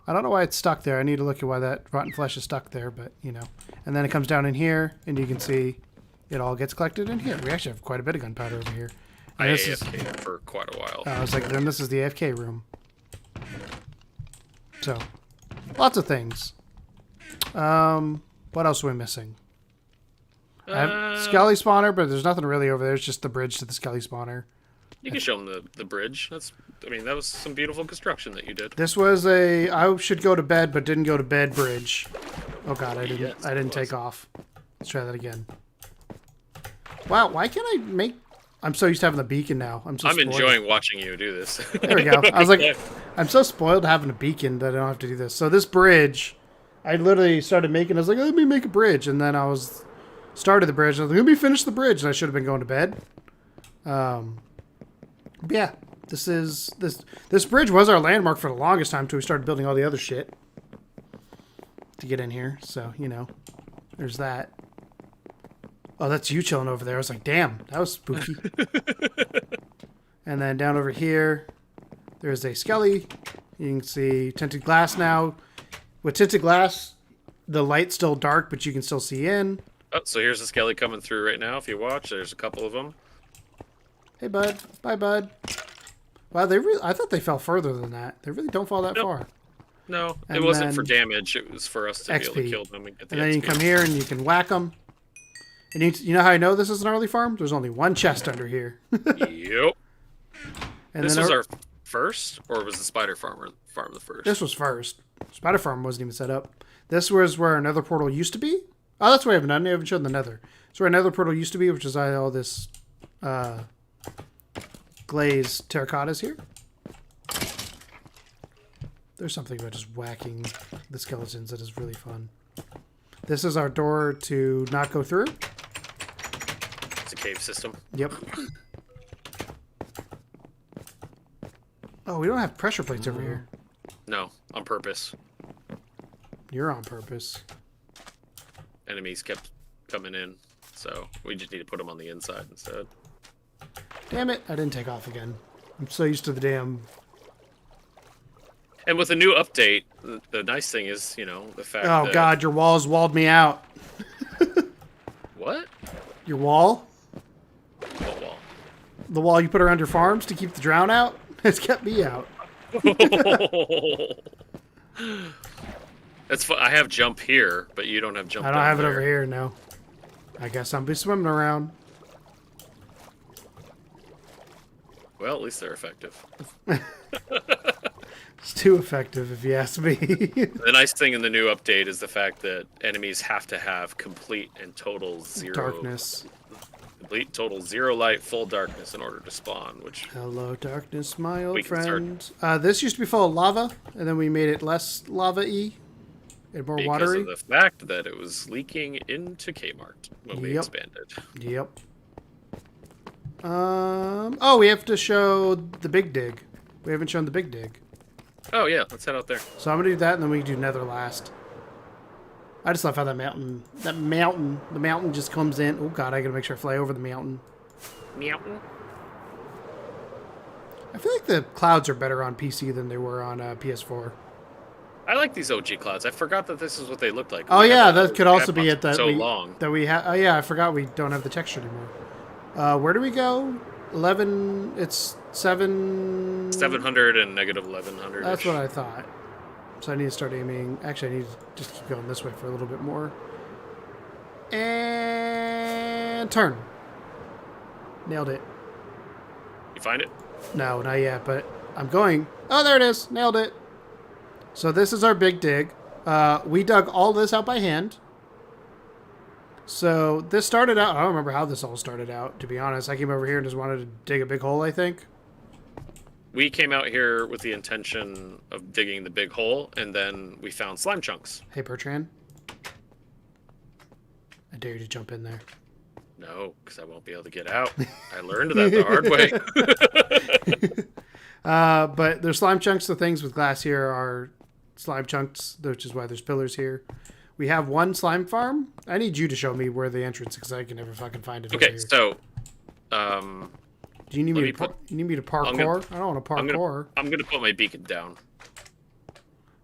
I don't know why it's stuck there. I need to look at why that rotten flesh is stuck there, but you know. And then it comes down in here, and you can see it all gets collected in here. We actually have quite a bit of gunpowder over here. And I AFK'd for quite a while. I was like, then this is the AFK room. So, lots of things. What else are we missing? I have Skelly spawner, but there's nothing really over there. It's just the bridge to the Skelly spawner. You can show them the bridge. That was some beautiful construction that you did. This was a I should go to bed but didn't go to bed bridge. Oh god, I didn't take off. Let's try that again. Wow, why can't I make I'm so used to having the beacon now. I'm spoiled. enjoying watching you do this. There we go. I was like, I'm so spoiled having a beacon that I don't have to do this. So this bridge, I literally started making. I was like, let me make a bridge, and then I started the bridge. I was like, let me finish the bridge, and I should have been going to bed. Yeah, this bridge was our landmark for the longest time until we started building all the other shit to get in here. So you know, there's that. Oh, that's you chilling over there. I was like, damn, that was spooky. And then down over here, there's a Skelly. You can see tinted glass now. With tinted glass, the light's still dark, but you can still see in. Oh, so here's the Skelly coming through right now. If you watch, there's a couple of them. Hey, bud. Bye, bud. Wow, I thought they fell further than that. They really don't fall that far. No, And it wasn't then for damage. It was for us to be able to XP. kill them and get the And then you XP. come here and you can whack them. And you know how I know this is an early farm? There's only one chest under here. Yep. And This then was our first, or was the Spider farm the first? This was first. Spider Farm wasn't even set up. This was where our Nether Portal used to be. Oh, that's why I haven't done. I haven't shown the Nether. So where Nether Portal used to be, which is all this glazed terracottas here. There's something about just whacking the skeletons that is really fun. This is our door to not go through. It's a cave system. Yep. Oh, we don't have pressure plates over here. No, on purpose. You're on purpose. Enemies kept coming in, so we just need to put them on the inside instead. Damn it, I didn't take off again. I'm so used to the damn... And with the new update, the nice thing is, you know, the fact Oh that... god, your walls walled me out. What? Your wall? What wall? The wall you put around your farms to keep the drown out? It's kept me out. That's I have jump here, but you don't have jump. I don't have it there. over here, no. I guess I'll be swimming around. Well, at least they're effective. It's too effective, if you ask me. The nice thing in the new update is the fact that enemies have to have complete and total zero Darkness. Complete total 0 light, full darkness in order to spawn, which Hello, darkness, my We old can start- friend. This used to be full of lava, and then we made it less lava-y and more because watery. of the fact that it was leaking into Kmart when we Yep. expanded. Yep. Oh, we have to show the big dig. We haven't shown the big dig. Oh yeah, let's head out there. So I'm gonna do that, and then we can do Nether last. I just love how the mountain just comes in. Oh god, I gotta make sure I fly over the mountain. Meowing. I feel like the clouds are better on PC than they were on PS4. I like these OG clouds. I forgot that this is what they looked like. Oh We had yeah, that could also map be on it that so we long. that we have. Oh yeah, I forgot we don't have the texture anymore. Where do we go? 11. It's 7. 700 and negative 1100. That's what I thought. So I need to start aiming. Actually, I need to just keep going this way for a little bit more. And turn. Nailed it. You find it? No, not yet, but I'm going. Oh, there it is. Nailed it. So this is our big dig. We dug all this out by hand. So this started out, I don't remember how this all started out, to be honest. I came over here and just wanted to dig a big hole, I think. We came out here with the intention of digging the big hole, and then we found slime chunks. Hey, Bertrand. I dare you to jump in there. No, because I won't be able to get out. I learned that the hard way. But there's slime chunks. The things with glass here are slime chunks, which is why there's pillars here. We have one slime farm. I need you to show me where the entrance is because I can never fucking find it. over Okay, here. so Do you need let me me to put- you need me to parkour? I don't want to parkour. I'm gonna put my beacon down.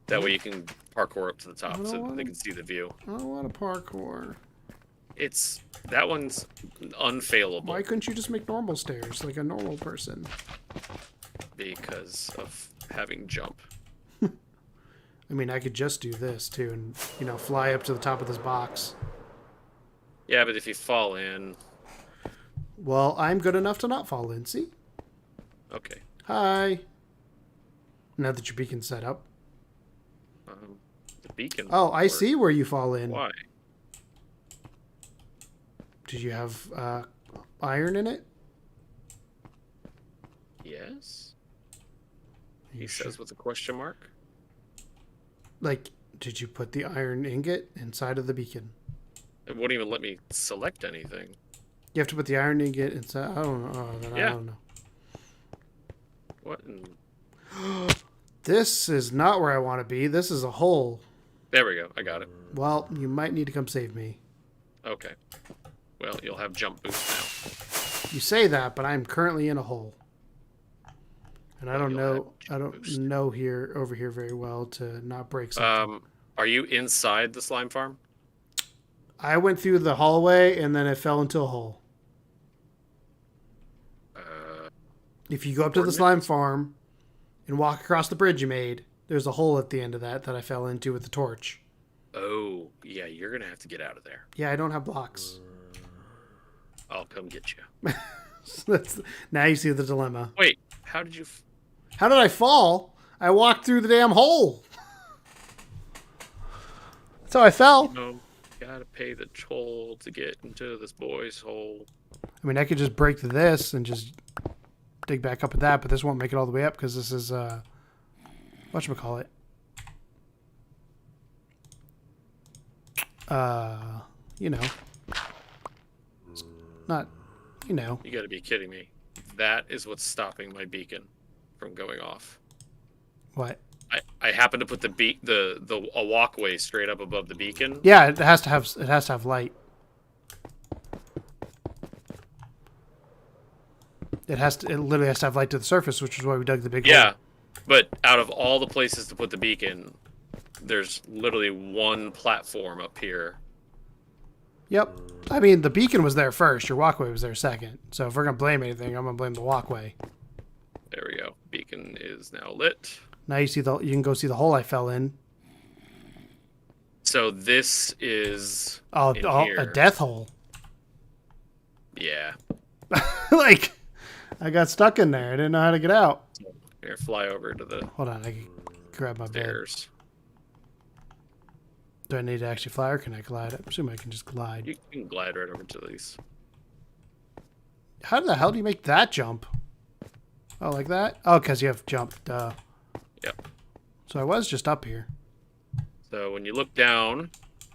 That way you can parkour up to the top so don't they can see the view. I don't want to parkour. That one's unfailable Why couldn't you just make normal stairs like a normal person? because of having jump. I mean, I could just do this too, and fly up to the top of this box. Yeah, but if you fall in, Well, I'm good enough to not fall in. See? okay. Hi. Now that your beacon's set up. The beacon. Oh, I work. see where you fall in. Why? Did you have iron in it? Yes. You He sure? says with a question mark. Like, did you put the iron ingot inside of the beacon? It won't even let me select anything. You have to put the iron ingot inside. I don't know. Oh, then I Yeah. don't know. What? In... This is not where I want to be. This is a hole. There we go. I got it. Well, you might need to come save me. Okay. Well, you'll have jump boost You say that, but I'm currently in a hole. And I don't You'll know. have I don't boost. know over here very well to not break something. now. Are you inside the slime farm? I went through the hallway and then it fell into a hole. If you go up to the slime farm and walk across the bridge you made, there's a hole at the end of that I fell into with the torch. Oh, yeah. You're gonna have to get out of there. Yeah, I don't have blocks. I'll come get you. Now you see the dilemma. Wait. How did you? How did I fall? I walked through the damn hole. That's how I fell. Gotta pay the toll to get into this boy's hole. I mean, I could just break this and just dig back up at that, but this won't make it all the way up because this is, whatchamacallit? Not, You gotta be kidding me. That is what's stopping my beacon from going off. what? I happen to put a walkway straight up above the beacon. Yeah, it has to have light. It literally has to have light to the surface, which is why we dug the big hole. Yeah, but out of all the places to put the beacon, there's literally one platform up here. Yep. I mean, the beacon was there first. Your walkway was there second. So if we're going to blame anything, I'm going to blame the walkway. There we go. Beacon is now lit. Now you can go see the hole I fell in. So this is Oh, in a here. death hole. Yeah. Like, I got stuck in there. I didn't know how to get out. Here, fly over to the Hold on, I can grab my bed. stairs. Do I need to actually fly or can I glide? I assume I can just glide. You can glide right over to these. How the hell do you make that jump? Oh, like that? Oh, because you have jump. Duh. Yep. So I was just up here. So when you look down,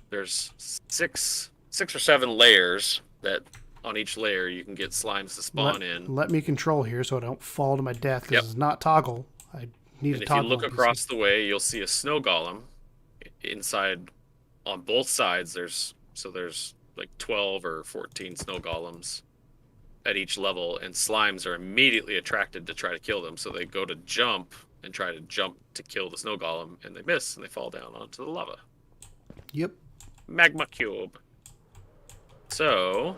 there's six or seven layers that on each layer you can get slimes to spawn in. Let me control here so I don't fall to my death because Yep. it's not toggle. I need And a if toggle. you look on PC. across the way, you'll see a snow golem. Inside, on both sides, there's like 12 or 14 snow golems at each level, and slimes are immediately attracted to try to kill them. So they go to jump and try to jump to kill the snow golem, and they miss, and they fall down onto the lava. Yep. Magma cube. So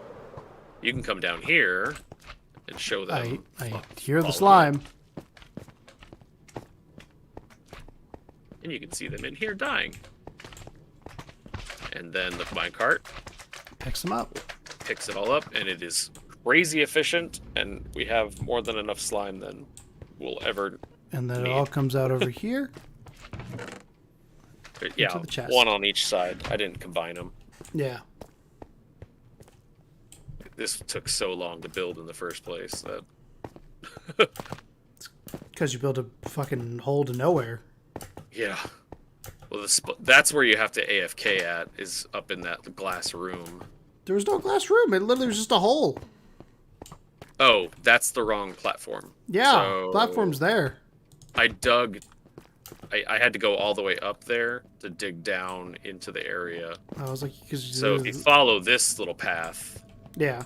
you can come down here and show them. I hear the falling slime. and you can see them in here dying. And then the minecart Picks them up. picks it all up, and it is crazy efficient, and we have more than enough slime than we'll ever. And then it all comes out over here. Yeah, the chest. one on each side. I didn't combine them. Yeah. This took so long to build in the first place that. Because you built a fucking hole to nowhere. Yeah. Well, that's where you have to AFK at, is up in that glass room. There was no glass room. It literally was just a hole. Oh, that's the wrong platform. Yeah, So platform's there. I dug. I had to go all the way up there to dig down into the area. I was like, because So if you follow this little path, yeah,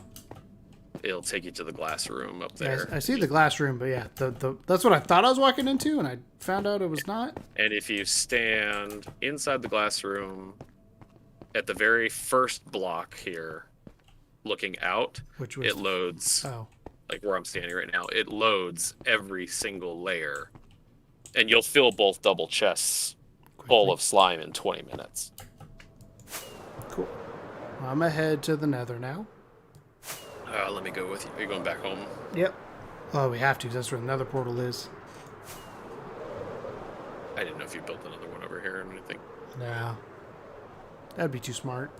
it'll take you to the glass room up yeah, there. I see the glass room, but yeah, that's what I thought I was walking into, and I found out it was not. And if you stand inside the glass room at the very first block here, looking out, Which was it loads, oh, like where I'm standing right now, it loads every single layer. And you'll fill both double chests full quickly. of slime in 20 minutes. Cool. I'm gonna head to the Nether now. Let me go with you. Are you going back home? Yep. Oh, we have to. That's where the Nether Portal is. I didn't know if you built another one over here or anything. No. That'd be too smart.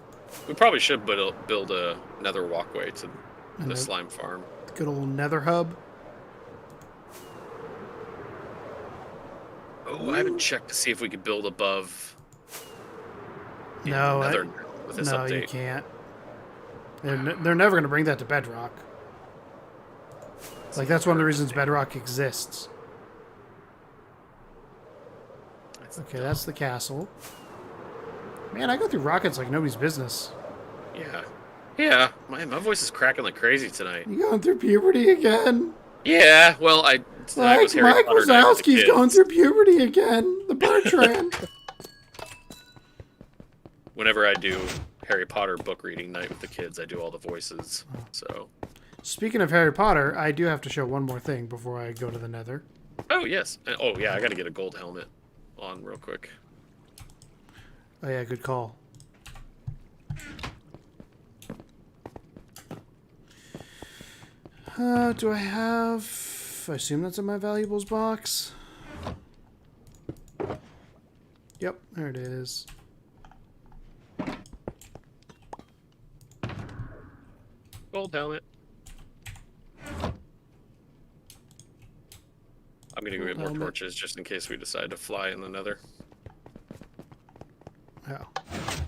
We probably should build another walkway to the then- slime farm. Good old Nether hub. Oh, I haven't checked to see if we could build above. in No, Nether with this no, update. you can't. They're never gonna bring that to Bedrock. Like that's one of the reasons Bedrock exists. Okay, that's the castle. Man, I go through rockets like nobody's business. Yeah. Yeah, my voice is cracking like crazy tonight. You going through puberty again? Yeah, well, tonight was Harry Mike Potter night with the Wazowski's kids. going through puberty again. The Bertrand. Whenever I do Harry Potter book reading night with the kids, I do all the voices. So. Speaking of Harry Potter, I do have to show one more thing before I go to the Nether. Oh yes. Oh yeah, I got to get a gold helmet on real quick. Oh yeah, good call. Do I have... I assume that's in my valuables box. Yep, there it is. Gold helmet. I'm gonna go get more Helmet. torches just in case we decide to fly in the Nether. Oh.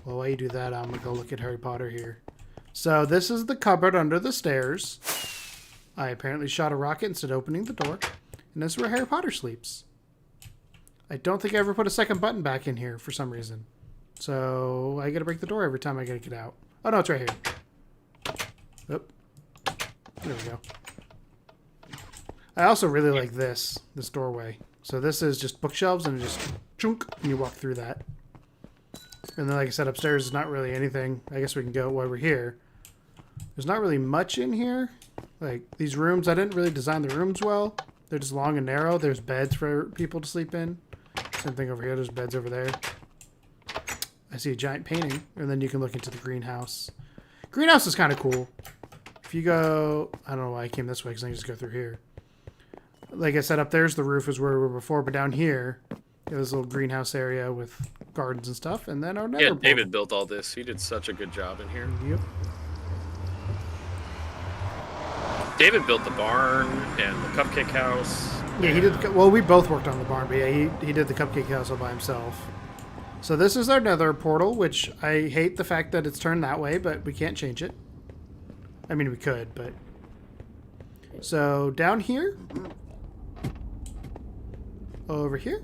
Well, while you do that, I'm going to go look at Harry Potter here. So this is the cupboard under the stairs. I apparently shot a rocket instead of opening the door. And this is where Harry Potter sleeps. I don't think I ever put a second button back in here for some reason. So I got to break the door every time I got to get out. Oh, no, it's right here. Oop. There we go. I also really like this doorway. So this is just bookshelves and just chunk, and you walk through that. And then, like I said, upstairs is not really anything. I guess we can go while we're here. There's not really much in here. Like, these rooms, I didn't really design the rooms well. They're just long and narrow. There's beds for people to sleep in. Same thing over here. There's beds over there. I see a giant painting. And then you can look into the greenhouse. Greenhouse is kind of cool. If you go... I don't know why I came this way, because I can just go through here. Like I said, up there's the roof is where we were before. But down here, you have this little greenhouse area with gardens and stuff. And then our nether Yeah, portal. David built all this. He did such a good job in here. Yep. David built the barn and the cupcake house. Yeah, he did. Well, we both worked on the barn, but yeah, he did the cupcake house all by himself. So this is our Nether Portal, which I hate the fact that it's turned that way, but we can't change it. I mean, we could, but... So down here, over here,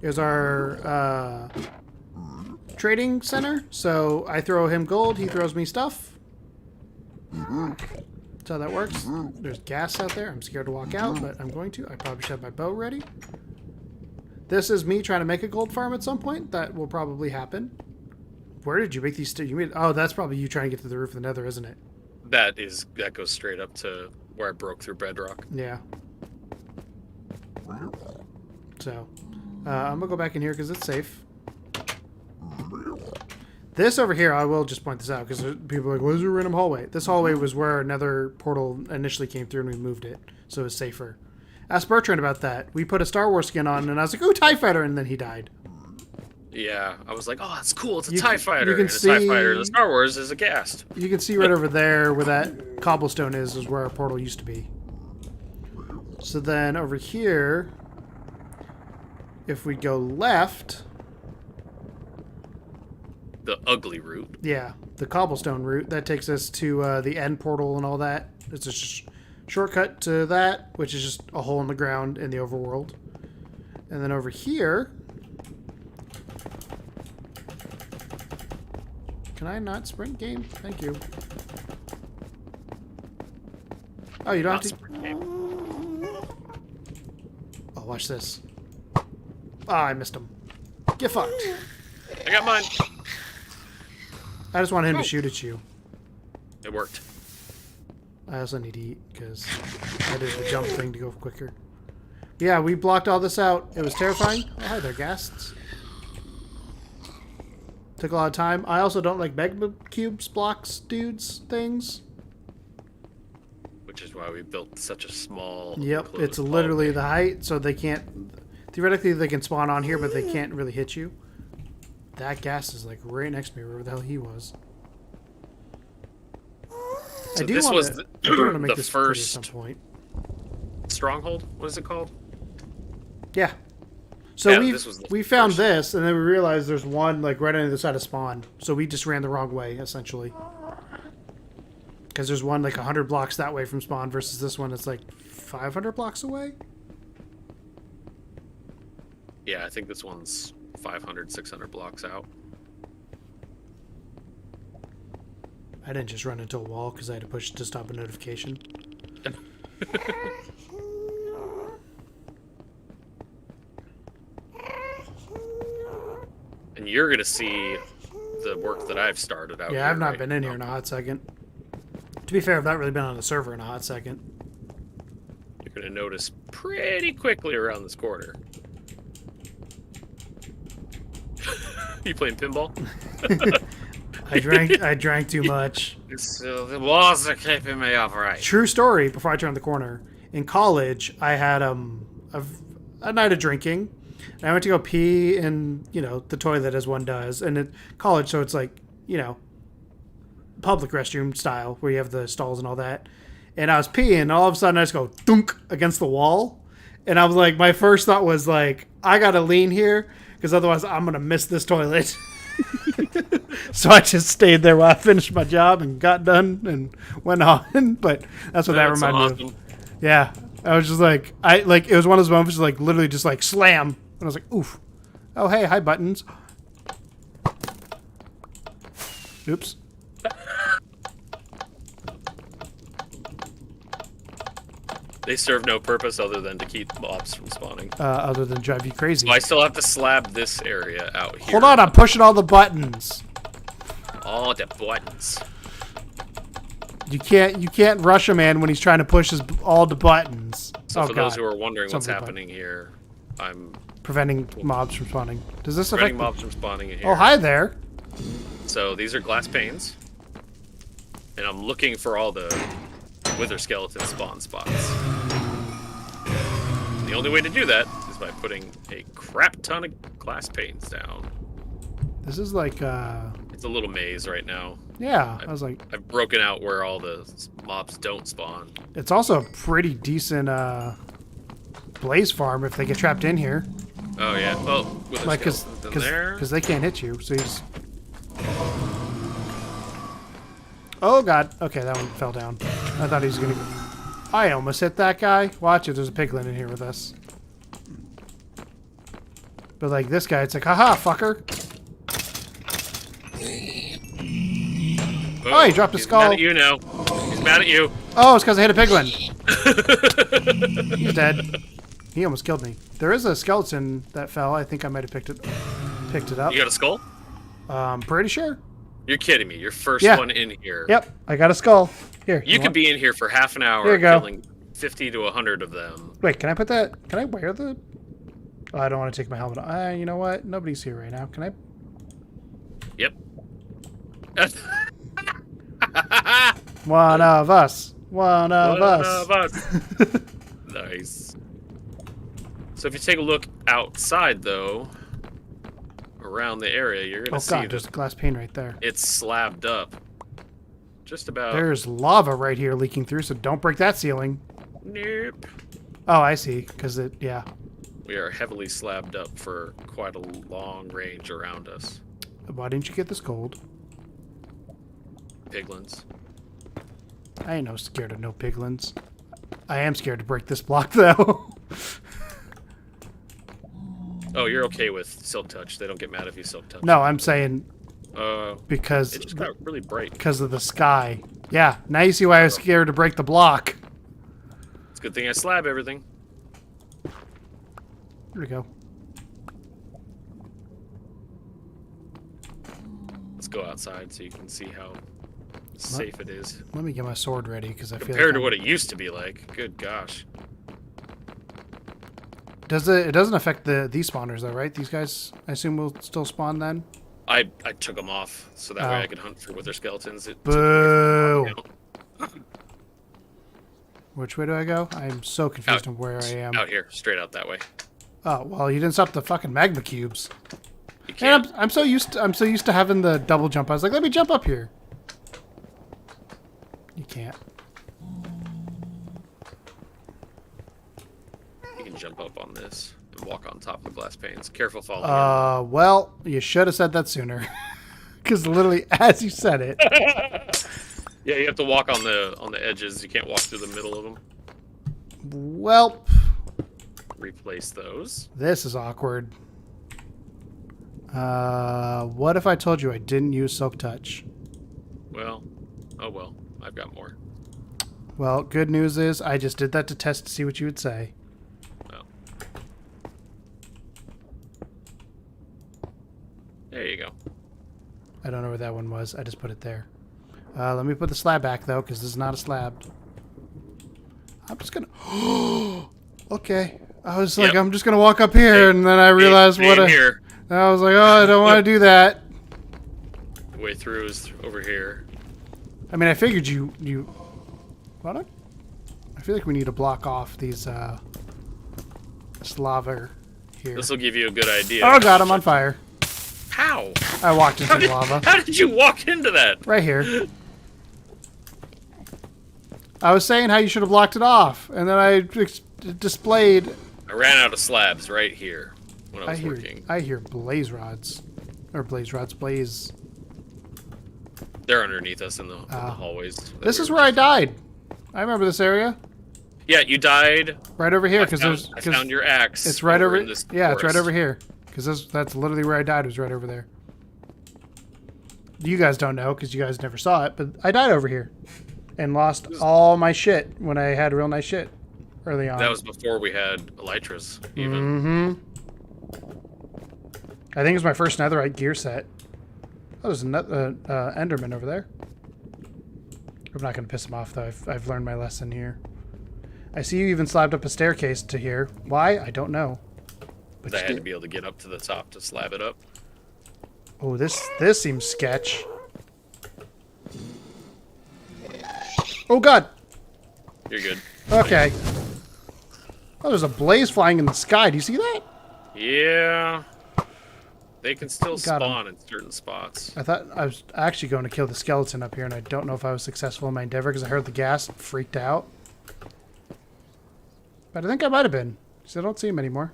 is our trading center. So I throw him gold, he throws me stuff. That's how that works. There's gas out there. I'm scared to walk out, but I'm going to. I probably should have my bow ready. This is me trying to make a gold farm at some point. That will probably happen. Where did you make these? Oh, that's probably you trying to get to the roof of the Nether, isn't it? That goes straight up to where I broke through bedrock. Yeah. So, I'm gonna go back in here because it's safe. This over here, I will just point this out because people are like, what is a random hallway? This hallway was where our Nether portal initially came through and we moved it, so it was safer. Ask Bertrand about that. We put a Star Wars skin on and I was like, ooh, TIE Fighter, and then he died. Yeah, I was like, oh, that's cool. It's a TIE Fighter. You can and a TIE Fighter in the Star Wars is a ghast. You can see right over there where that cobblestone is where our portal used to be. So then over here, if we go left... The ugly route. Yeah, the cobblestone route. That takes us to the end portal and all that. It's a shortcut to that, which is just a hole in the ground in the overworld. And then over here... Can I not sprint game? Thank you. Oh, you don't Not have to... sprint game. Oh, watch this. Ah, I missed him. Get fucked. I got mine. I just want him to shoot at you. It worked. I also need to eat because I did the jump thing to go quicker. Yeah, we blocked all this out. It was terrifying. Oh, hi there, ghasts. Took a lot of time. I also don't like magma cubes, blocks, dudes, things. Which is why we built such a small... Yep, it's literally the height, so they can't... Theoretically, they can spawn on here, but they can't really hit you. That gas is like right next to me, wherever the hell he was. So I do this want was to make the this pretty at first some point. stronghold. What is it called? Yeah. So Yeah, this was the we found first. this, and then we realized there's one like right on the other side of spawn. So we just ran the wrong way, essentially. Because there's one like 100 blocks that way from spawn versus this one that's like 500 blocks away. Yeah, I think this one's 500, 600 blocks out. I didn't just run into a wall because I had to push to stop a notification. And you're gonna see the work that I've started out. Yeah, here I've not right been in now. here in a hot second. To be fair, I've not really been on the server in a hot second. You're gonna notice pretty quickly around this corner. You playing pinball? I drank too much. The walls are keeping me upright. True story. Before I turned the corner, in college, I had a night of drinking. And I went to go pee in the toilet as one does, and at college, so it's like public restroom style where you have the stalls and all that. And I was peeing, and all of a sudden I just go dunk against the wall, and I was like, my first thought was like, I gotta lean here because otherwise I'm gonna miss this toilet. So I just stayed there while I finished my job and got done and went on. But that's what that reminded me of. Yeah, I was just like, it was one of those moments like literally just like slam, and I was like, oof. Oh hey, hi buttons. Oops. They serve no purpose other than to keep mobs from spawning. Other than drive you crazy. So I still have to slab this area out here. Hold on, I'm pushing all the buttons. All the buttons. You can't rush a man when he's trying to push all the buttons. So oh, for God. those who are wondering what's Something happening here, I'm preventing mobs from spawning. Does this affect preventing mobs from spawning in here. Oh, hi there. So these are glass panes, and I'm looking for all the wither skeleton spawn spots. The only way to do that is by putting a crap ton of glass panes down. This is like It's a little maze right now. Yeah, I was like, I've broken out where all the mobs don't spawn. it's also a pretty decent blaze farm if they get trapped in here. Oh yeah. Well, with Like, because there. because they can't hit you, so you just... Oh god. Okay, that one fell down. I thought he was gonna... I almost hit that guy. Watch it, there's a piglin in here with us. But like this guy, it's like, haha, fucker. Oh, he dropped a skull. Mad at you now. He's mad at you. Oh, it's because I hit a piglin. He's dead. He almost killed me. There is a skeleton that fell. I think I might have picked it up. You got a skull? Pretty sure. You're kidding me. You're first Yeah. one in here. Yep, I got a skull. Here. You could want- be in here for half an hour Here you go. killing 50 to 100 of them. Wait, can I put that? Can I wear the? Oh, I don't want to take my helmet off. You know what? Nobody's here right now. Can I? Yep. One of us. One of us. Nice. So if you take a look outside, though, around the area, you're going Oh to see god, that there's a glass pane right there. it's slabbed up. Just about. There's lava right here leaking through, so don't break that ceiling. Nope. Oh, I see. Because it, yeah. We are heavily slabbed up for quite a long range around us. Why didn't you get this gold? Piglins. I ain't no scared of no piglins. I am scared to break this block though. Oh, you're okay with silk touch. They don't get mad if you silk touch. No, I'm saying Because because it just got really bright. because of the sky. Yeah, now you see why I was scared to break the block. It's a good thing I slab everything. There we go. Let's go outside so you can see how safe it is. Let me get my sword ready because I feel Compared to like what it used to be like. Good gosh. it doesn't affect these spawners though, right? These guys, I assume, will still spawn then. I took them off so that way Oh. I could hunt for wither skeletons. It Boo! took me from- Which way do I go? I'm so confused on where I am. Out here, straight out that way. Oh well, you didn't stop the fucking magma cubes. You And can't. I'm so used to having the double jump. I was like, let me jump up here. You can't. You can jump up on this and walk on top of the glass panes. Careful falling. Well, you should have said that sooner. Because literally, as you said it, Yeah, you have to walk on the edges. You can't walk through the middle of them. well, Replace those. this is awkward. What if I told you I didn't use Silk Touch? Well, oh well. I've got more. Well, good news is I just did that to test to see what you would say. Oh. There you go. I don't know where that one was. I just put it there. Let me put the slab back, though, because this is not a slab. I'm just going to... Okay. I was like, Yep. I'm just going to walk up here, and then I realized Stay what in a... here. And I was like, oh, I don't want to do that. The way through is over here. I mean, I figured you... What? I feel like we need to block off these, this lava here. This will give you a good idea. Oh, God, I'm on fire. How? I walked into the lava. How did you walk into that? Right here. I was saying how you should have blocked it off, and then I displayed... I ran out of slabs right here when I was working. I hear blaze rods. Or blaze rods, blaze... They're underneath us in the hallways. This is where I died. I remember this area. Yeah, you died. Right over here, because I found your axe. it's right over. in this Yeah, it's right forest. over here. Because that's literally where I died. Was right over there. You guys don't know because you guys never saw it, but I died over here, and lost all my shit when I had real nice shit early on. That was before we had elytras, even. I think it was my first netherite gear set. Oh, there's another Enderman over there. I'm not going to piss him off, though. I've learned my lesson here. I see you even slabbed up a staircase to here. Why? I don't know. But I you had to did. be able to get up to the top to slab it up. Oh, this seems sketch. Oh, God. You're good. Okay. Oh, there's a blaze flying in the sky. Do you see that? Yeah. They can still Got 'em. spawn in certain spots. I thought I was actually going to kill the skeleton up here, and I don't know if I was successful in my endeavor because I heard the gas and freaked out. But I think I might have been, because I don't see him anymore.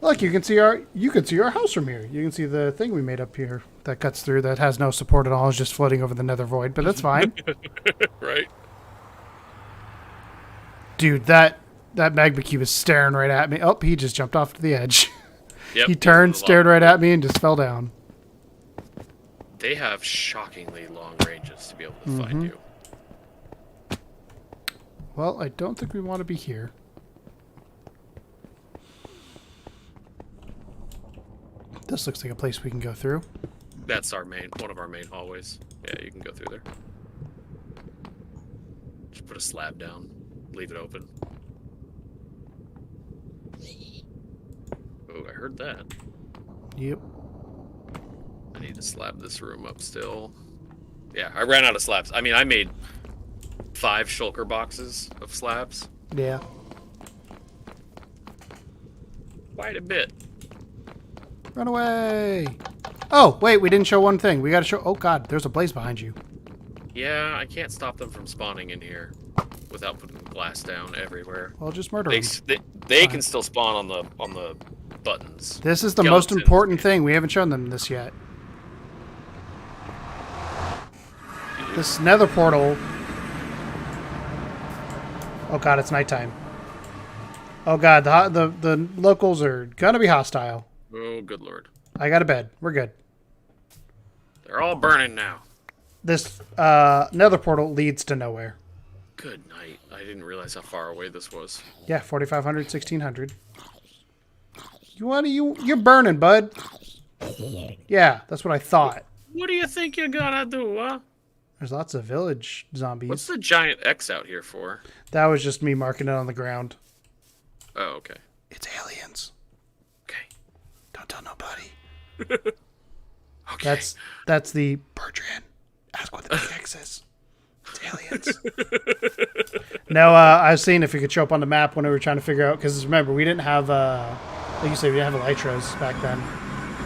Look, you can see our house from here. You can see the thing we made up here that cuts through that has no support at all. It's just floating over the nether void, but that's fine. Right. Dude, that magma cube is staring right at me. Oh, he just jumped off to the edge. Yep, He turned, stared right at me, and just fell down. They have shockingly long ranges to be able to find you. Well, I don't think we want to be here. This looks like a place we can go through. That's one of our main hallways. Yeah, you can go through there. Just put a slab down, leave it open. Oh, I heard that. Yep. I need to slab this room up still. Yeah, I ran out of slabs. I mean, I made 5 shulker boxes of slabs. Yeah. Quite a bit. Run away! Oh, wait, we didn't show one thing. We gotta show... Oh, God, there's a blaze behind you. Yeah, I can't stop them from spawning in here without putting glass down everywhere. Well, just murder them. They can still spawn on the buttons. This is the most Skeletons. important thing. We haven't shown them this yet. This nether portal... Oh, God, it's nighttime. Oh, God, the locals are gonna be hostile. Oh, good lord. I got a bed. We're good. They're all burning now. This nether portal leads to nowhere. Good night. I didn't realize how far away this was. Yeah, 4,500, 1,600. You're burning, bud. Yeah, that's what I thought. What do you think you're gonna do, huh? There's lots of village zombies. What's the giant X out here for? That was just me marking it on the ground. Oh, okay. It's aliens. Okay. Don't tell nobody. Okay. That's the Bertrand. Ask what the big X is. It's aliens. No, I was seeing if we could show up on the map when we were trying to figure out, because remember, we didn't have, like you said, we didn't have elytras back then.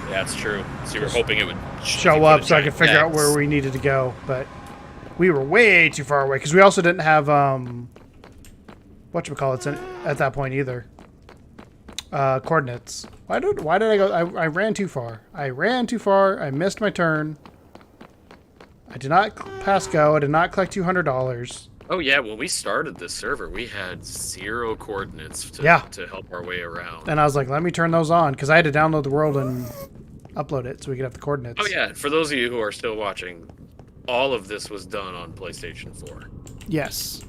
Yeah, it's true. So you were hoping it would Show up so I could figure out where we needed to go, but we were way too far away, because we also didn't have, whatchamacallits at that point either. Coordinates. Why did I go? I ran too far. I missed my turn. I did not pass go. I did not collect $200. Oh yeah, when we started this server, we had 0 coordinates to help our way around. And I was like, let me turn those on, because I had to download the world and upload it so we could have the coordinates. Oh yeah, for those of you who are still watching, all of this was done on PlayStation 4. Yes.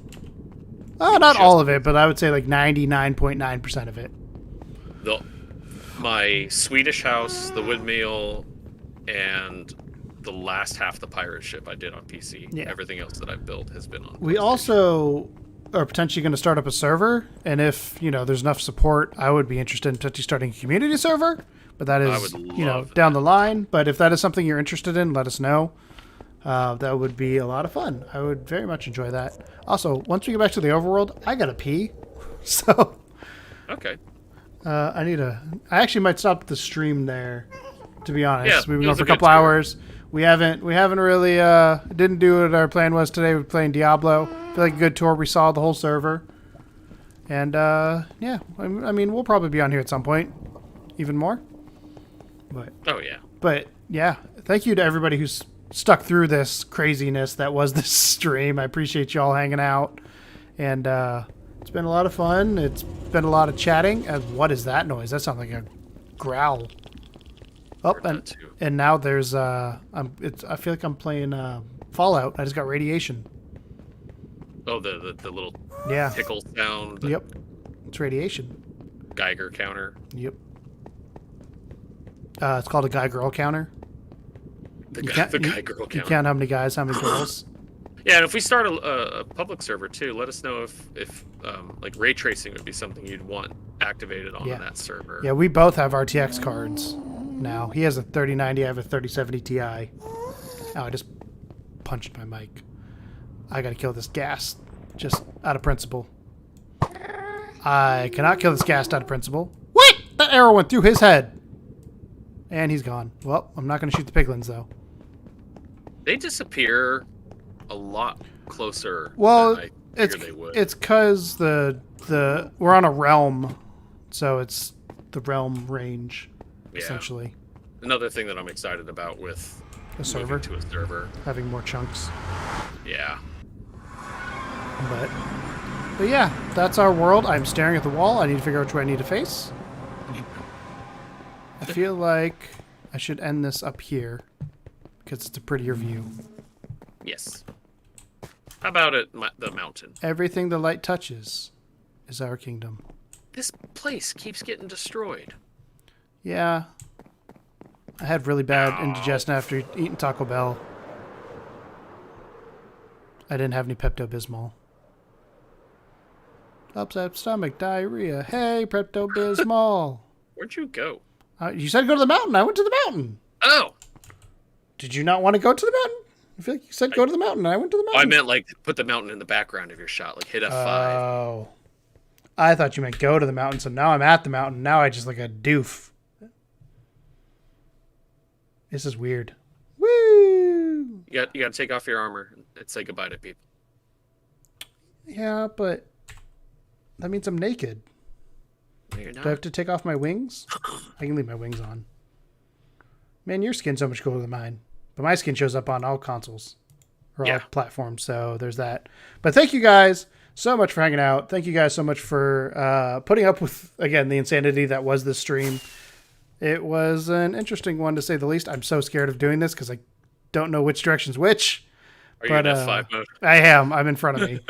Oh, not all of it, but I would say like 99.9% of it. My Swedish house, the windmill, and the last half the pirate ship I did on PC. Yeah. Everything else that I've built has been on We PlayStation. also are potentially going to start up a server, and if there's enough support, I would be interested in potentially starting a community server. But that is down the line. But if that is something you're interested in, let us know. That would be a lot of fun. I would very much enjoy that. Also, once we get back to the overworld, I gotta pee. So Okay. I actually might stop the stream there, to be honest. Yeah, We've been it going was for a a good couple tour. hours. We haven't really didn't do what our plan was today. We're playing Diablo. I feel like a good tour. We saw the whole server. And yeah, I mean we'll probably be on here at some point. Even more. But yeah, thank you to everybody who's stuck through this craziness that was this stream. I appreciate you all hanging out. And it's been a lot of fun. It's been a lot of chatting. And what is that noise? That sounds like a growl. Oh, and now there's I feel like I'm playing Fallout. I just got radiation. Oh, the little tickle sound. Yep. It's radiation. Geiger counter. Yep. It's called a guy girl counter. The guy girl counter. You count how many guys, how many girls. Yeah, and if we start a public server too, let us know if like ray tracing would be something you'd want activated on that server. Yeah, we both have RTX cards now. He has a 3090, I have a 3070 Ti. Oh, I just punched my mic. I gotta kill this ghast, just out of principle. I cannot kill this ghast out of principle. What? That arrow went through his head. And he's gone. Well, I'm not going to shoot the piglins, though. They disappear a lot closer Well, than I it's figured they would. it's because the we're on a realm, so it's the realm range, Yeah. essentially. Another thing that I'm excited about with A server? moving to a server. Having more chunks. Yeah. But yeah, that's our world. I'm staring at the wall. I need to figure out which way I need to face. I feel like I should end this up here because it's a prettier view. Yes. How about the mountain? Everything the light touches is our kingdom. This place keeps getting destroyed. Yeah. I had really bad indigestion after eating Taco Bell. I didn't have any Pepto-Bismol. Upset stomach, diarrhea. Hey, Pepto-Bismol. Where'd you go? You said go to the mountain. I went to the mountain. Oh! Did you not want to go to the mountain? I feel like you said go to the mountain. I went to the mountain. I meant like put the mountain in the background of your shot. Like hit F5. Oh. I thought you meant go to the mountain, so now I'm at the mountain. Now I just look a doof. This is weird. Woo! You got to take off your armor and say goodbye to people. Yeah, but that means I'm naked. No, you're not. Do I have to take off my wings? I can leave my wings on. Man, your skin's so much cooler than mine. But my skin shows up on all consoles. Or all platforms, so there's that. But thank you guys so much for hanging out. Thank you guys so much for putting up with, again, the insanity that was this stream. It was an interesting one, to say the least. I'm so scared of doing this because I don't know which direction's which. Are you in F5 mode? I am. I'm in front of me.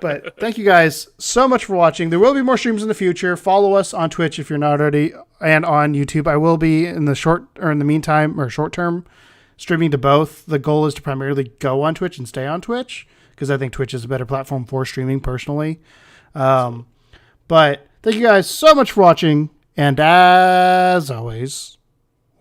But thank you guys so much for watching. There will be more streams in the future. Follow us on Twitch if you're not already, and on YouTube. I will be in the short term streaming to both. The goal is to primarily go on Twitch and stay on Twitch because I think Twitch is a better platform for streaming personally. But thank you guys so much for watching. And as always,